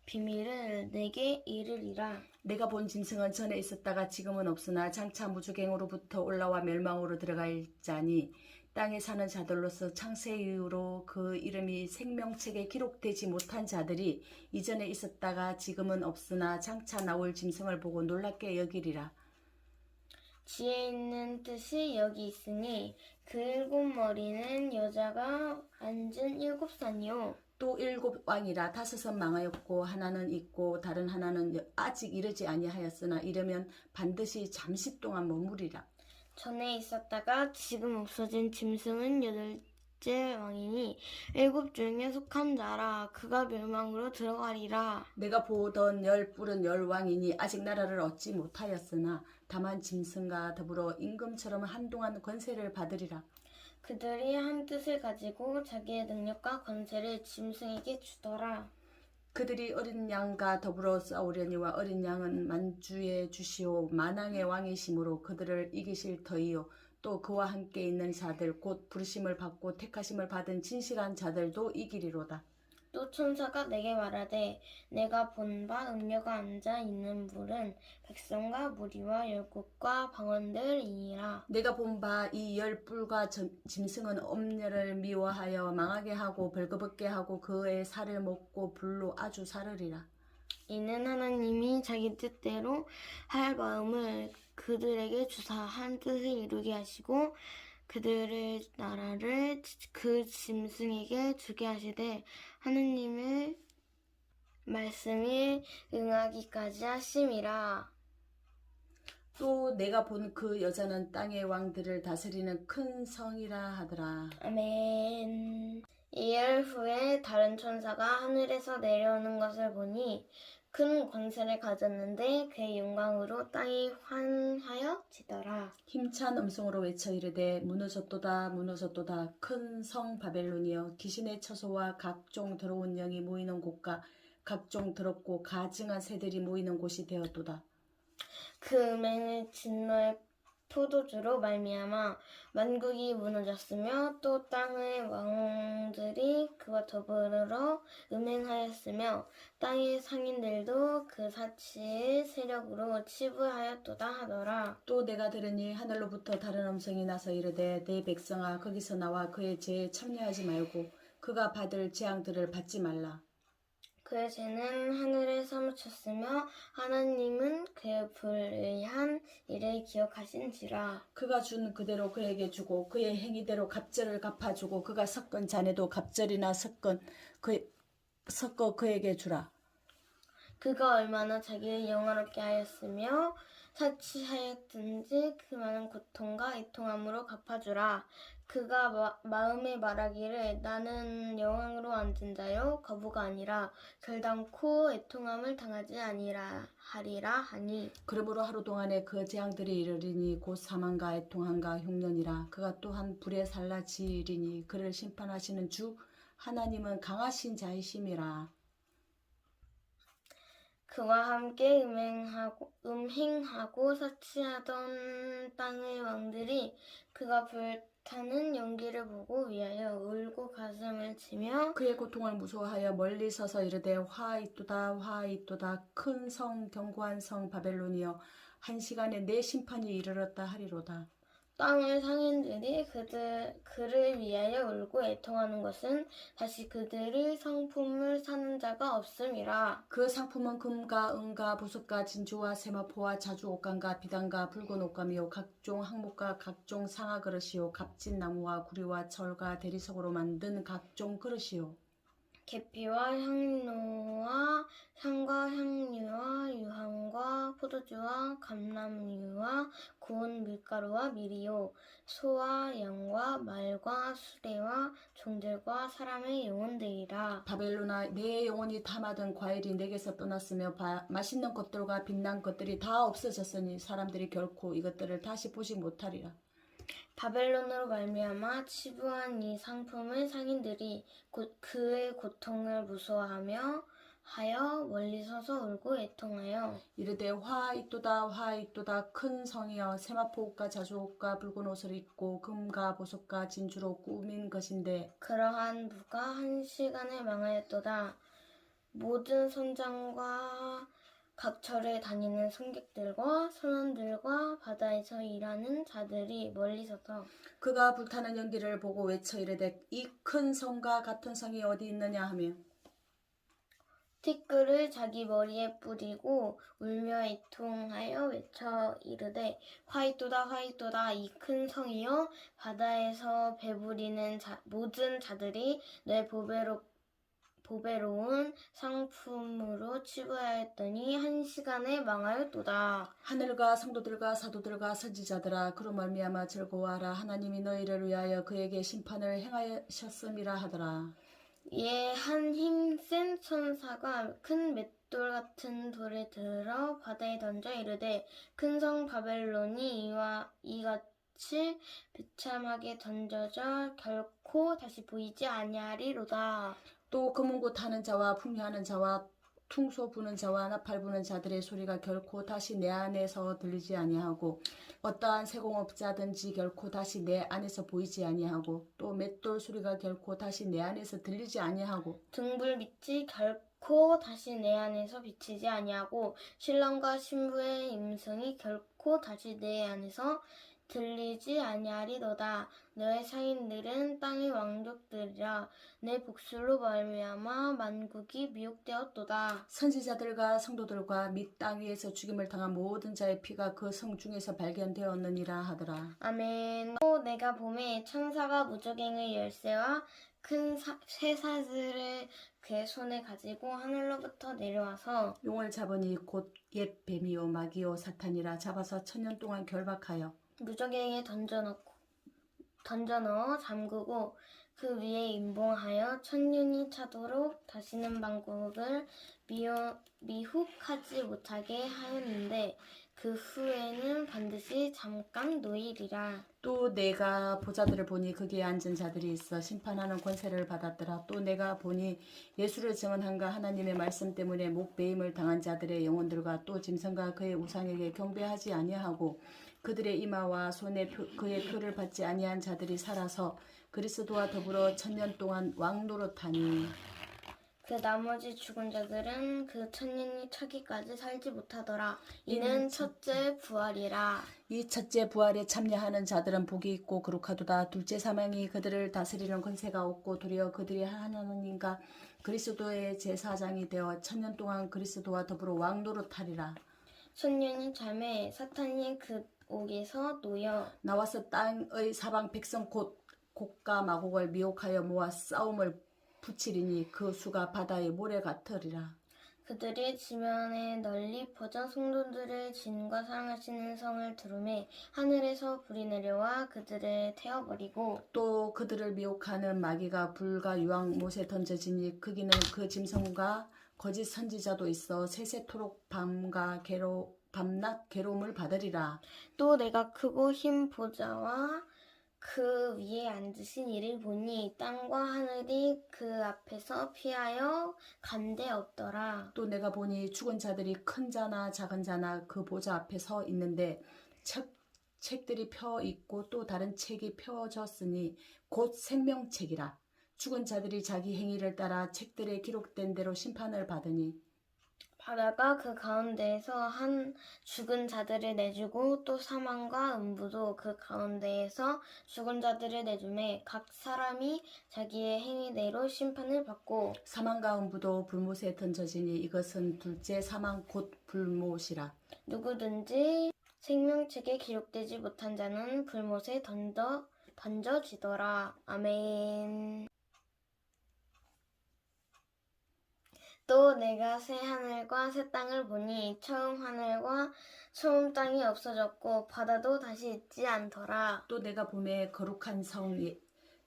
[SPEAKER 1] 비밀을 내게 이르리라.
[SPEAKER 2] 내가 본 짐승은 전에 있었다가 지금은 없으나 장차 무주갱으로부터 올라와 멸망으로 들어갈 자니 땅에 사는 자들로서 창세 이후로 그 이름이 생명책에 기록되지 못한 자들이 이전에 있었다가 지금은 없으나 장차 나올 짐승을 보고 놀랍게 여기리라.
[SPEAKER 1] 지혜 있는 뜻이 여기 있으니 그 7머리는 여자가 앉은 7산이요.
[SPEAKER 2] 또 7왕이라 5은 망하였고 하나는 있고 다른 하나는 아직 이르지 아니하였으나 이르면 반드시 잠시 동안 머무리라.
[SPEAKER 1] 전에 있었다가 지금 없어진 짐승은 8째 왕이니 7 중에 속한 자라. 그가 멸망으로 들어가리라.
[SPEAKER 2] 내가 보던 10뿔은 10왕이니 아직 나라를 얻지 못하였으나 다만 짐승과 더불어 임금처럼 한동안 권세를 받으리라.
[SPEAKER 1] 그들이 한 뜻을 가지고 자기의 능력과 권세를 짐승에게 주더라.
[SPEAKER 2] 그들이 어린 양과 더불어 싸우려니와 어린 양은 만주의 주시오 만왕의 왕이시므로 그들을 이기실 터이요 또 그와 함께 있는 자들 곧 부르심을 받고 택하심을 받은 진실한 자들도 이기리로다.
[SPEAKER 1] 또 천사가 내게 말하되 내가 본 바 음료가 앉아 있는 물은 백성과 무리와 열국과 방언들이니라.
[SPEAKER 2] 내가 본 바 이 10뿔과 짐승은 엄녀를 미워하여 망하게 하고 벌거벗게 하고 그의 살을 먹고 불로 아주 사르리라.
[SPEAKER 1] 이는 하나님이 자기 뜻대로 할 마음을 그들에게 주사 한 뜻을 이루게 하시고 그들의 나라를 그 짐승에게 주게 하시되 하느님의 말씀이 응하기까지 하심이라.
[SPEAKER 2] 또 내가 본 그 여자는 땅의 왕들을 다스리는 큰 성이라 하더라.
[SPEAKER 1] 아멘. 이열 후에 다른 천사가 하늘에서 내려오는 것을 보니 큰 권세를 가졌는데 그의 영광으로 땅이 환하여지더라.
[SPEAKER 2] 힘찬 음성으로 외쳐 이르되 무너졌도다 무너졌도다 큰 성 바벨론이여 귀신의 처소와 각종 더러운 영이 모이는 곳과 각종 더럽고 가증한 새들이 모이는 곳이 되었도다.
[SPEAKER 1] 그 음행을 진노의 포도주로 말미암아 만국이 무너졌으며 또 땅의 왕들이 그와 더불어 음행하였으며 땅의 상인들도 그 사치의 세력으로 치부하였도다 하더라.
[SPEAKER 2] 또 내가 들으니 하늘로부터 다른 음성이 나서 이르되 내 백성아 거기서 나와 그의 죄에 참여하지 말고 그가 받을 재앙들을 받지 말라.
[SPEAKER 1] 그의 죄는 하늘에 사무쳤으며 하나님은 그의 불의한 일을 기억하신지라.
[SPEAKER 2] 그가 준 그대로 그에게 주고 그의 행위대로 갑절을 갚아주고 그가 섞은 잔에도 갑절이나 섞어 그에게 주라.
[SPEAKER 1] 그가 얼마나 자기를 영화롭게 하였으며 사치하였든지 그 많은 고통과 애통함으로 갚아주라. 그가 마음에 말하기를 나는 영광으로 앉은 자요 거부가 아니라 결단코 애통함을 당하지 아니라 하리라 하니
[SPEAKER 2] 그러므로 하루 동안에 그 재앙들이 이르리니 곧 사망과 애통함과 흉년이라. 그가 또한 불에 살라지리니 그를 심판하시는 주 하나님은 강하신 자이심이라.
[SPEAKER 1] 그와 함께 음행하고 사치하던 땅의 왕들이 그가 불타는 연기를 보고 위하여 울고 가슴을 치며
[SPEAKER 2] 그의 고통을 무서워하여 멀리 서서 이르되 화이또다 화이또다 큰 성 견고한 성 바벨론이여 한 시간에 내 심판이 이르렀다 하리로다.
[SPEAKER 1] 땅의 상인들이 그를 위하여 울고 애통하는 것은 다시 그들의 상품을 사는 자가 없음이라.
[SPEAKER 2] 그 상품은 금과 은과 보석과 진주와 세마포와 자주 옷감과 비단과 붉은 옷감이요 각종 항목과 각종 상아 그릇이요 값진 나무와 구리와 철과 대리석으로 만든 각종 그릇이요
[SPEAKER 1] 계피와 향로와 향과 향유와 유황과 포도주와 감람유와 고운 밀가루와 밀이요 소와 양과 말과 수레와 종들과 사람의 영혼들이라.
[SPEAKER 2] 바벨론아 내 영혼이 담아둔 과일이 내게서 떠났으며 맛있는 것들과 빛난 것들이 다 없어졌으니 사람들이 결코 이것들을 다시 보지 못하리라.
[SPEAKER 1] 바벨론으로 말미암아 치부한 이 상품을 상인들이 그의 고통을 무서워하며 하여 멀리 서서 울고 애통하여
[SPEAKER 2] 이르되 화이또다 화이또다 큰 성이여 세마포 옷과 자주 옷과 붉은 옷을 입고 금과 보석과 진주로 꾸민 것인데
[SPEAKER 1] 그러한 부가 한 시간에 망하였도다. 모든 선장과 각 절에 다니는 승객들과 선원들과 바다에서 일하는 자들이 멀리 서서
[SPEAKER 2] 그가 불타는 연기를 보고 외쳐 이르되 이 큰 성과 같은 성이 어디 있느냐 하며
[SPEAKER 1] 티끌을 자기 머리에 뿌리고 울며 애통하여 외쳐 이르되 화이또다 화이또다 이 큰 성이여 바다에서 배부리는 모든 자들이 내 보배로운 상품으로 치부하였더니 한 시간에 망하였도다.
[SPEAKER 2] 하늘과 성도들과 사도들과 선지자들아 그로 말미암아 즐거워하라 하나님이 너희를 위하여 그에게 심판을 행하셨음이라 하더라.
[SPEAKER 1] 이에 한 힘센 천사가 큰 맷돌 같은 돌을 들어 바다에 던져 이르되 큰 성 바벨론이 이같이 비참하게 던져져 결코 다시 보이지 아니하리로다.
[SPEAKER 2] 또 금은고 타는 자와 풍류하는 자와 퉁소 부는 자와 나팔 부는 자들의 소리가 결코 다시 내 안에서 들리지 아니하고 어떠한 세공업자든지 결코 다시 내 안에서 보이지 아니하고 또 맷돌 소리가 결코 다시 내 안에서 들리지 아니하고
[SPEAKER 1] 등불빛이 결코 다시 내 안에서 비치지 아니하고 신랑과 신부의 음성이 결코 다시 내 안에서 들리지 아니하리로다. 너의 상인들은 땅의 왕족들이라 내 복술로 말미암아 만국이 미혹되었도다.
[SPEAKER 2] 선지자들과 성도들과 및 땅 위에서 죽임을 당한 모든 자의 피가 그 성 중에서 발견되었느니라 하더라.
[SPEAKER 1] 아멘. 또 내가 봄에 천사가 무적행의 열쇠와 큰 쇠사슬을 그의 손에 가지고 하늘로부터 내려와서
[SPEAKER 2] 용을 잡으니 곧 옛 뱀이요 마귀요 사탄이라 잡아서 1000년 동안 결박하여
[SPEAKER 1] 무적행에 던져넣어 잠그고 그 위에 임봉하여 1000년이 차도록 다시는 만국을 미혹하지 못하게 하였는데 그 후에는 반드시 잠깐 놓이리라.
[SPEAKER 2] 또 내가 보자들을 보니 거기에 앉은 자들이 있어 심판하는 권세를 받았더라. 또 내가 보니 예수를 증언한가 하나님의 말씀 때문에 목베임을 당한 자들의 영혼들과 또 짐승과 그의 우상에게 경배하지 아니하고 그들의 이마와 손에 그의 표를 받지 아니한 자들이 살아서 그리스도와 더불어 1000년 동안 왕노릇하니
[SPEAKER 1] 그 나머지 죽은 자들은 그 1000년이 차기까지 살지 못하더라. 이는 첫째 부활이라.
[SPEAKER 2] 이 첫째 부활에 참여하는 자들은 복이 있고 거룩하도다. 둘째 사망이 그들을 다스리는 권세가 없고 도리어 그들이 하나님과 그리스도의 제사장이 되어 1000년 동안 그리스도와 더불어 왕노릇하리라.
[SPEAKER 1] 1000년이 잠에 사탄이 그 옥에서 놓여
[SPEAKER 2] 나와서 땅의 사방 백성 곧 곡과 마곡을 미혹하여 모아 싸움을 붙이리니 그 수가 바다의 모래 같으리라.
[SPEAKER 1] 그들이 지면에 널리 퍼져 성도들의 진과 사랑하시는 성을 두루매 하늘에서 불이 내려와 그들을 태워버리고
[SPEAKER 2] 또 그들을 미혹하는 마귀가 불과 유황 못에 던져지니 거기는 그 짐승과 거짓 선지자도 있어 세세토록 밤낮 괴로움을 받으리라.
[SPEAKER 1] 또 내가 크고 흰 보좌와 그 위에 앉으신 이를 보니 땅과 하늘이 그 앞에서 피하여 간데 없더라.
[SPEAKER 2] 또 내가 보니 죽은 자들이 큰 자나 작은 자나 그 보좌 앞에 서 있는데 책들이 펴 있고 또 다른 책이 펴졌으니 곧 생명책이라. 죽은 자들이 자기 행위를 따라 책들에 기록된 대로 심판을 받으니
[SPEAKER 1] 바다가 그 가운데에서 한 죽은 자들을 내주고 또 사망과 음부도 그 가운데에서 죽은 자들을 내주매 각 사람이 자기의 행위대로 심판을 받고
[SPEAKER 2] 사망과 음부도 불못에 던져지니 이것은 둘째 사망 곧 불못이라.
[SPEAKER 1] 누구든지 생명책에 기록되지 못한 자는 불못에 던져지더라. 아멘. 또 내가 새 하늘과 새 땅을 보니 처음 하늘과 처음 땅이 없어졌고 바다도 다시 있지 않더라.
[SPEAKER 2] 또 내가 봄에 거룩한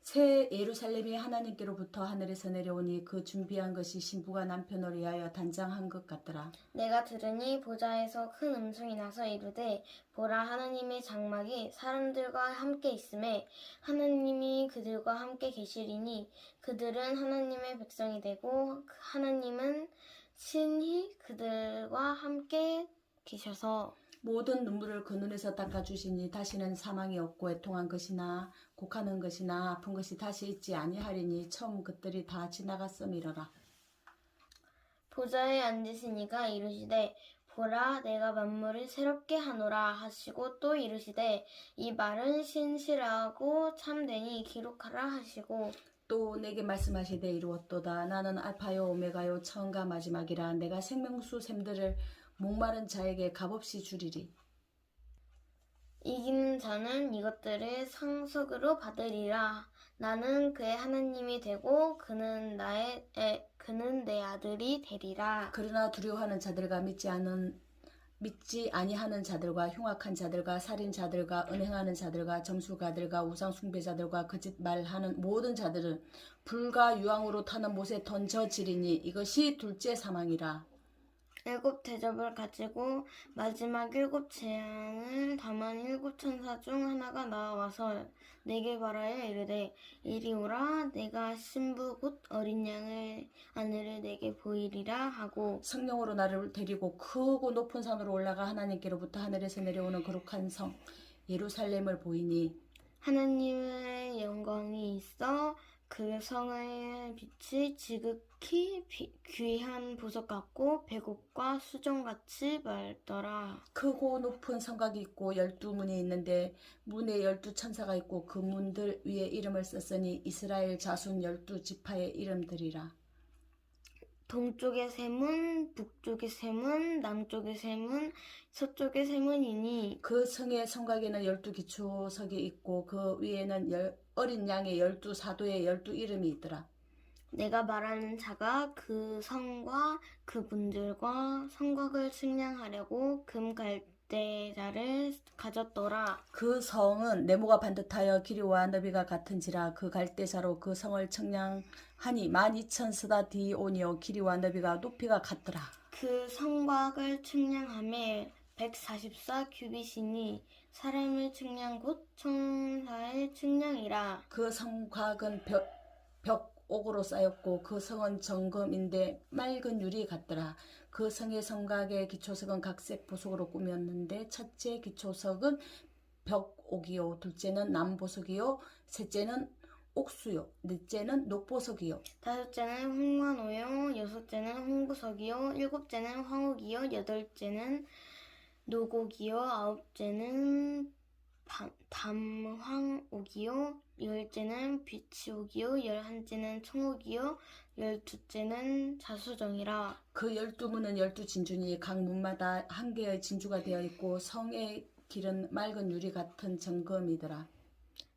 [SPEAKER 2] 새 예루살렘이 하나님께로부터 하늘에서 내려오니 그 준비한 것이 신부가 남편을 위하여 단장한 것 같더라.
[SPEAKER 1] 내가 들으니 보좌에서 큰 음성이 나서 이르되 보라 하나님의 장막이 사람들과 함께 있음에 하나님이 그들과 함께 계시리니 그들은 하나님의 백성이 되고 하나님은 친히 그들과 함께 계셔서
[SPEAKER 2] 모든 눈물을 그 눈에서 닦아주시니 다시는 사망이 없고 애통한 것이나 곡하는 것이나 아픈 것이 다시 있지 아니하리니 처음 것들이 다 지나갔음이러라.
[SPEAKER 1] 보좌에 앉으신 이가 이르시되 보라 내가 만물을 새롭게 하노라 하시고 또 이르시되 이 말은 신실하고 참되니 기록하라 하시고
[SPEAKER 2] 또 내게 말씀하시되 이루었도다. 나는 알파요 오메가요 처음과 마지막이라. 내가 생명수 샘들을 목마른 자에게 값없이 주리리.
[SPEAKER 1] 이기는 자는 이것들을 상속으로 받으리라. 나는 그의 하나님이 되고 그는 내 아들이 되리라.
[SPEAKER 2] 그러나 두려워하는 자들과 믿지 아니하는 자들과 흉악한 자들과 살인자들과 은행하는 자들과 점술가들과 우상 숭배자들과 거짓말하는 모든 자들은 불과 유황으로 타는 못에 던져지리니 이것이 둘째 사망이라.
[SPEAKER 1] 일곱 대접을 가지고 마지막 일곱 재앙을 담은 일곱 천사 중 하나가 나와서 내게 말하여 이르되 이리 오라 내가 신부 곧 어린 양의 아내를 내게 보이리라 하고
[SPEAKER 2] 성령으로 나를 데리고 크고 높은 산으로 올라가 하나님께로부터 하늘에서 내려오는 거룩한 성 예루살렘을 보이니
[SPEAKER 1] 하나님의 영광이 있어 그 성의 빛이 지극히 귀한 보석 같고 백옥과 수정같이 맑더라.
[SPEAKER 2] 크고 높은 성곽이 있고 12문이 있는데 문에 12천사가 있고 그 문들 위에 이름을 썼으니 이스라엘 자손 12지파의 이름들이라.
[SPEAKER 1] 동쪽의 세 문, 북쪽의 세 문, 남쪽의 세 문, 서쪽의 세 문이니
[SPEAKER 2] 그 성의 성곽에는 12기초석이 있고 그 위에는 어린 양의 12사도의 12이름이 있더라.
[SPEAKER 1] 내가 말하는 자가 그 성과 그 문들과 성곽을 측량하려고 금갈대자를 가졌더라.
[SPEAKER 2] 그 성은 네모가 반듯하여 길이와 너비가 같은지라. 그 갈대자로 그 성을 측량하니 12,000스다디온이요 길이와 너비가 높이가 같더라.
[SPEAKER 1] 그 성곽을 측량함에 144규빗이니 사람의 측량 곧 천사의 측량이라.
[SPEAKER 2] 그 성곽은 벽옥으로 쌓였고 그 성은 정금인데 맑은 유리 같더라. 그 성의 성곽의 기초석은 각색 보석으로 꾸몄는데 첫째 기초석은 벽옥이요 둘째는 남보석이요 셋째는 옥수요 넷째는 녹보석이요
[SPEAKER 1] 다섯째는 홍만호요 여섯째는 홍보석이요 일곱째는 황옥이요 여덟째는 노곡이요 아홉째는 담황옥이요 열째는 비치옥이요 열한째는 청옥이요 열두째는 자수정이라.
[SPEAKER 2] 그 12문은 12진주니 각 문마다 한 개의 진주가 되어 있고 성의 길은 맑은 유리 같은 정금이더라.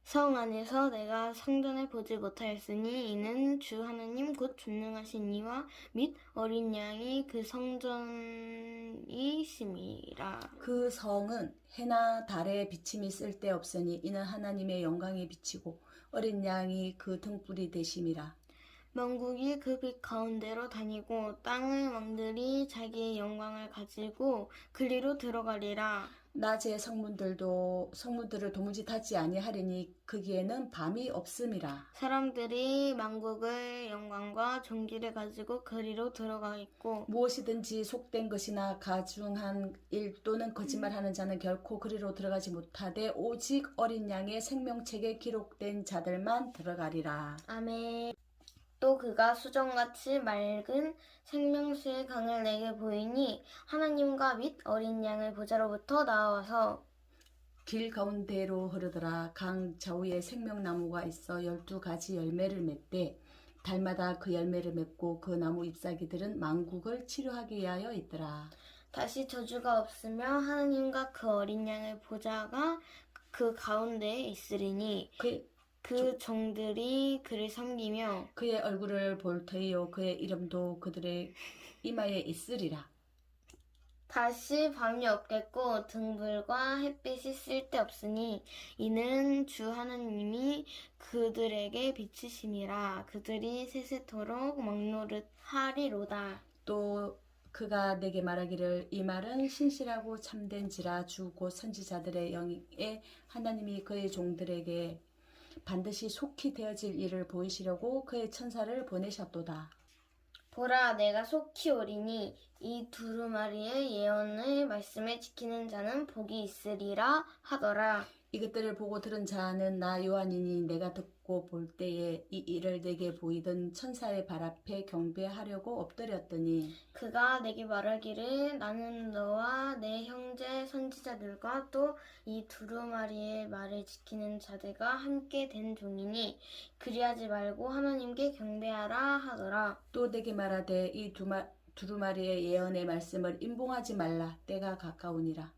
[SPEAKER 1] 성 안에서 내가 성전을 보지 못하였으니 이는 주 하나님 곧 전능하신 이와 및 어린 양이 그 성전이심이라.
[SPEAKER 2] 그 성은 해나 달의 비침이 쓸데없으니 이는 하나님의 영광이 비치고 어린 양이 그 등불이 되심이라.
[SPEAKER 1] 만국이 그 빛 가운데로 다니고 땅의 왕들이 자기의 영광을 가지고 그리로 들어가리라.
[SPEAKER 2] 낮에 성문들을 도무지 닫지 아니하리니 거기에는 밤이 없음이라.
[SPEAKER 1] 사람들이 만국의 영광과 존귀를 가지고 그리로 들어가 있고
[SPEAKER 2] 무엇이든지 속된 것이나 가중한 일 또는 거짓말하는 자는 결코 그리로 들어가지 못하되 오직 어린 양의 생명책에 기록된 자들만 들어가리라.
[SPEAKER 1] 아멘. 또 그가 수정같이 맑은 생명수의 강을 내게 보이니 하나님과 및 어린 양의 보좌로부터 나와서
[SPEAKER 2] 길 가운데로 흐르더라. 강 좌우에 생명나무가 있어 12가지 열매를 맺되 달마다 그 열매를 맺고 그 나무 잎사귀들은 만국을 치료하기 위하여 있더라.
[SPEAKER 1] 다시 저주가 없으며 하나님과 그 어린 양의 보좌가 그 가운데에 있으리니 그 종들이 그를 섬기며
[SPEAKER 2] 그의 얼굴을 볼 터이요 그의 이름도 그들의 이마에 있으리라.
[SPEAKER 1] 다시 밤이 없겠고 등불과 햇빛이 쓸데없으니 이는 주 하나님이 그들에게 비치심이라. 그들이 세세토록 막노릇하리로다.
[SPEAKER 2] 또 그가 내게 말하기를 이 말은 신실하고 참된지라 주 곧 선지자들의 영에 하나님이 그의 종들에게 반드시 속히 되어질 일을 보이시려고 그의 천사를 보내셨도다.
[SPEAKER 1] 보라, 내가 속히 오리니 이 두루마리의 예언의 말씀을 지키는 자는 복이 있으리라 하더라.
[SPEAKER 2] 이것들을 보고 들은 자는 나 요한이니 내가 듣고 볼 때에 이 일을 내게 보이던 천사의 발 앞에 경배하려고 엎드렸더니
[SPEAKER 1] 그가 내게 말하기를 나는 너와 내 형제 선지자들과 또 이 두루마리의 말을 지키는 자들과 함께 된 종이니 그리하지 말고 하나님께 경배하라 하더라.
[SPEAKER 2] 또 내게 말하되 이 두루마리의 예언의 말씀을 임봉하지 말라. 때가 가까우니라.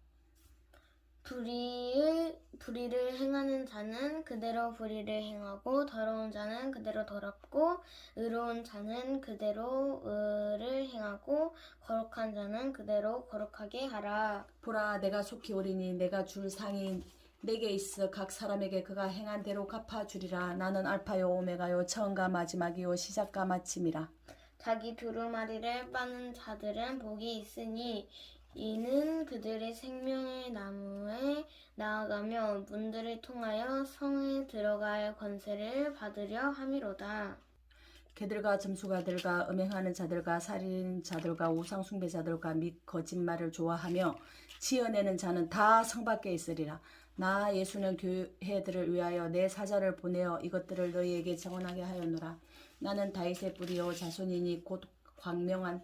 [SPEAKER 2] 불의를 행하는 자는 그대로 불의를 행하고 더러운 자는 그대로 더럽고 의로운 자는 그대로 의를 행하고 거룩한 자는 그대로 거룩하게 하라. 보라 내가 속히 오리니 내가 줄 상이 내게 있어 각 사람에게 그가 행한 대로 갚아주리라. 나는 알파요 오메가요 처음과 마지막이요 시작과 마침이라.
[SPEAKER 1] 자기 두루마리를 빠는 자들은 복이 있으니 이는 그들의 생명의 나무에 나아가며 문들을 통하여 성에 들어갈 권세를 받으려 함이로다.
[SPEAKER 2] 개들과 점수가들과 음행하는 자들과 살인자들과 우상숭배자들과 및 거짓말을 좋아하며 지어내는 자는 다 성 밖에 있으리라. 나 예수는 교회들을 위하여 내 사자를 보내어 이것들을 너희에게 정언하게 하였노라. 나는 다윗의 뿌리요 자손이니 곧 광명한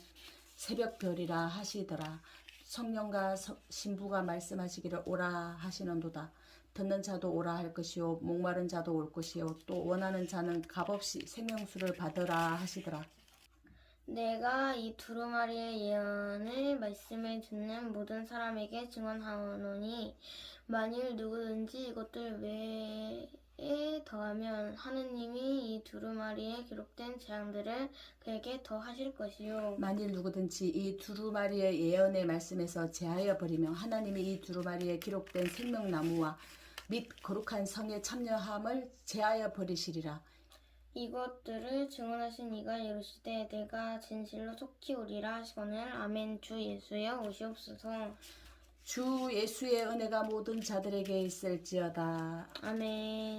[SPEAKER 2] 새벽별이라 하시더라. 성령과 신부가 말씀하시기를 오라 하시는도다. 듣는 자도 오라 할 것이요 목마른 자도 올 것이요 또 원하는 자는 값없이 생명수를 받으라 하시더라.
[SPEAKER 1] 내가 이 두루마리의 예언의 말씀을 듣는 모든 사람에게 증언하노니 만일 누구든지 이것들 외에 더하면 하느님이 이 두루마리에 기록된 재앙들을 그에게 더 하실 것이요
[SPEAKER 2] 만일 누구든지 이 두루마리의 예언의 말씀에서 제하여 버리면 하나님이 이 두루마리에 기록된 생명나무와 및 거룩한 성에 참여함을 제하여 버리시리라.
[SPEAKER 1] 이것들을 증언하신 이가 이르시되 내가 진실로 속히 오리라 하시거늘 아멘. 주 예수여 오시옵소서.
[SPEAKER 2] 주 예수의 은혜가 모든 자들에게 있을지어다.
[SPEAKER 1] 아멘.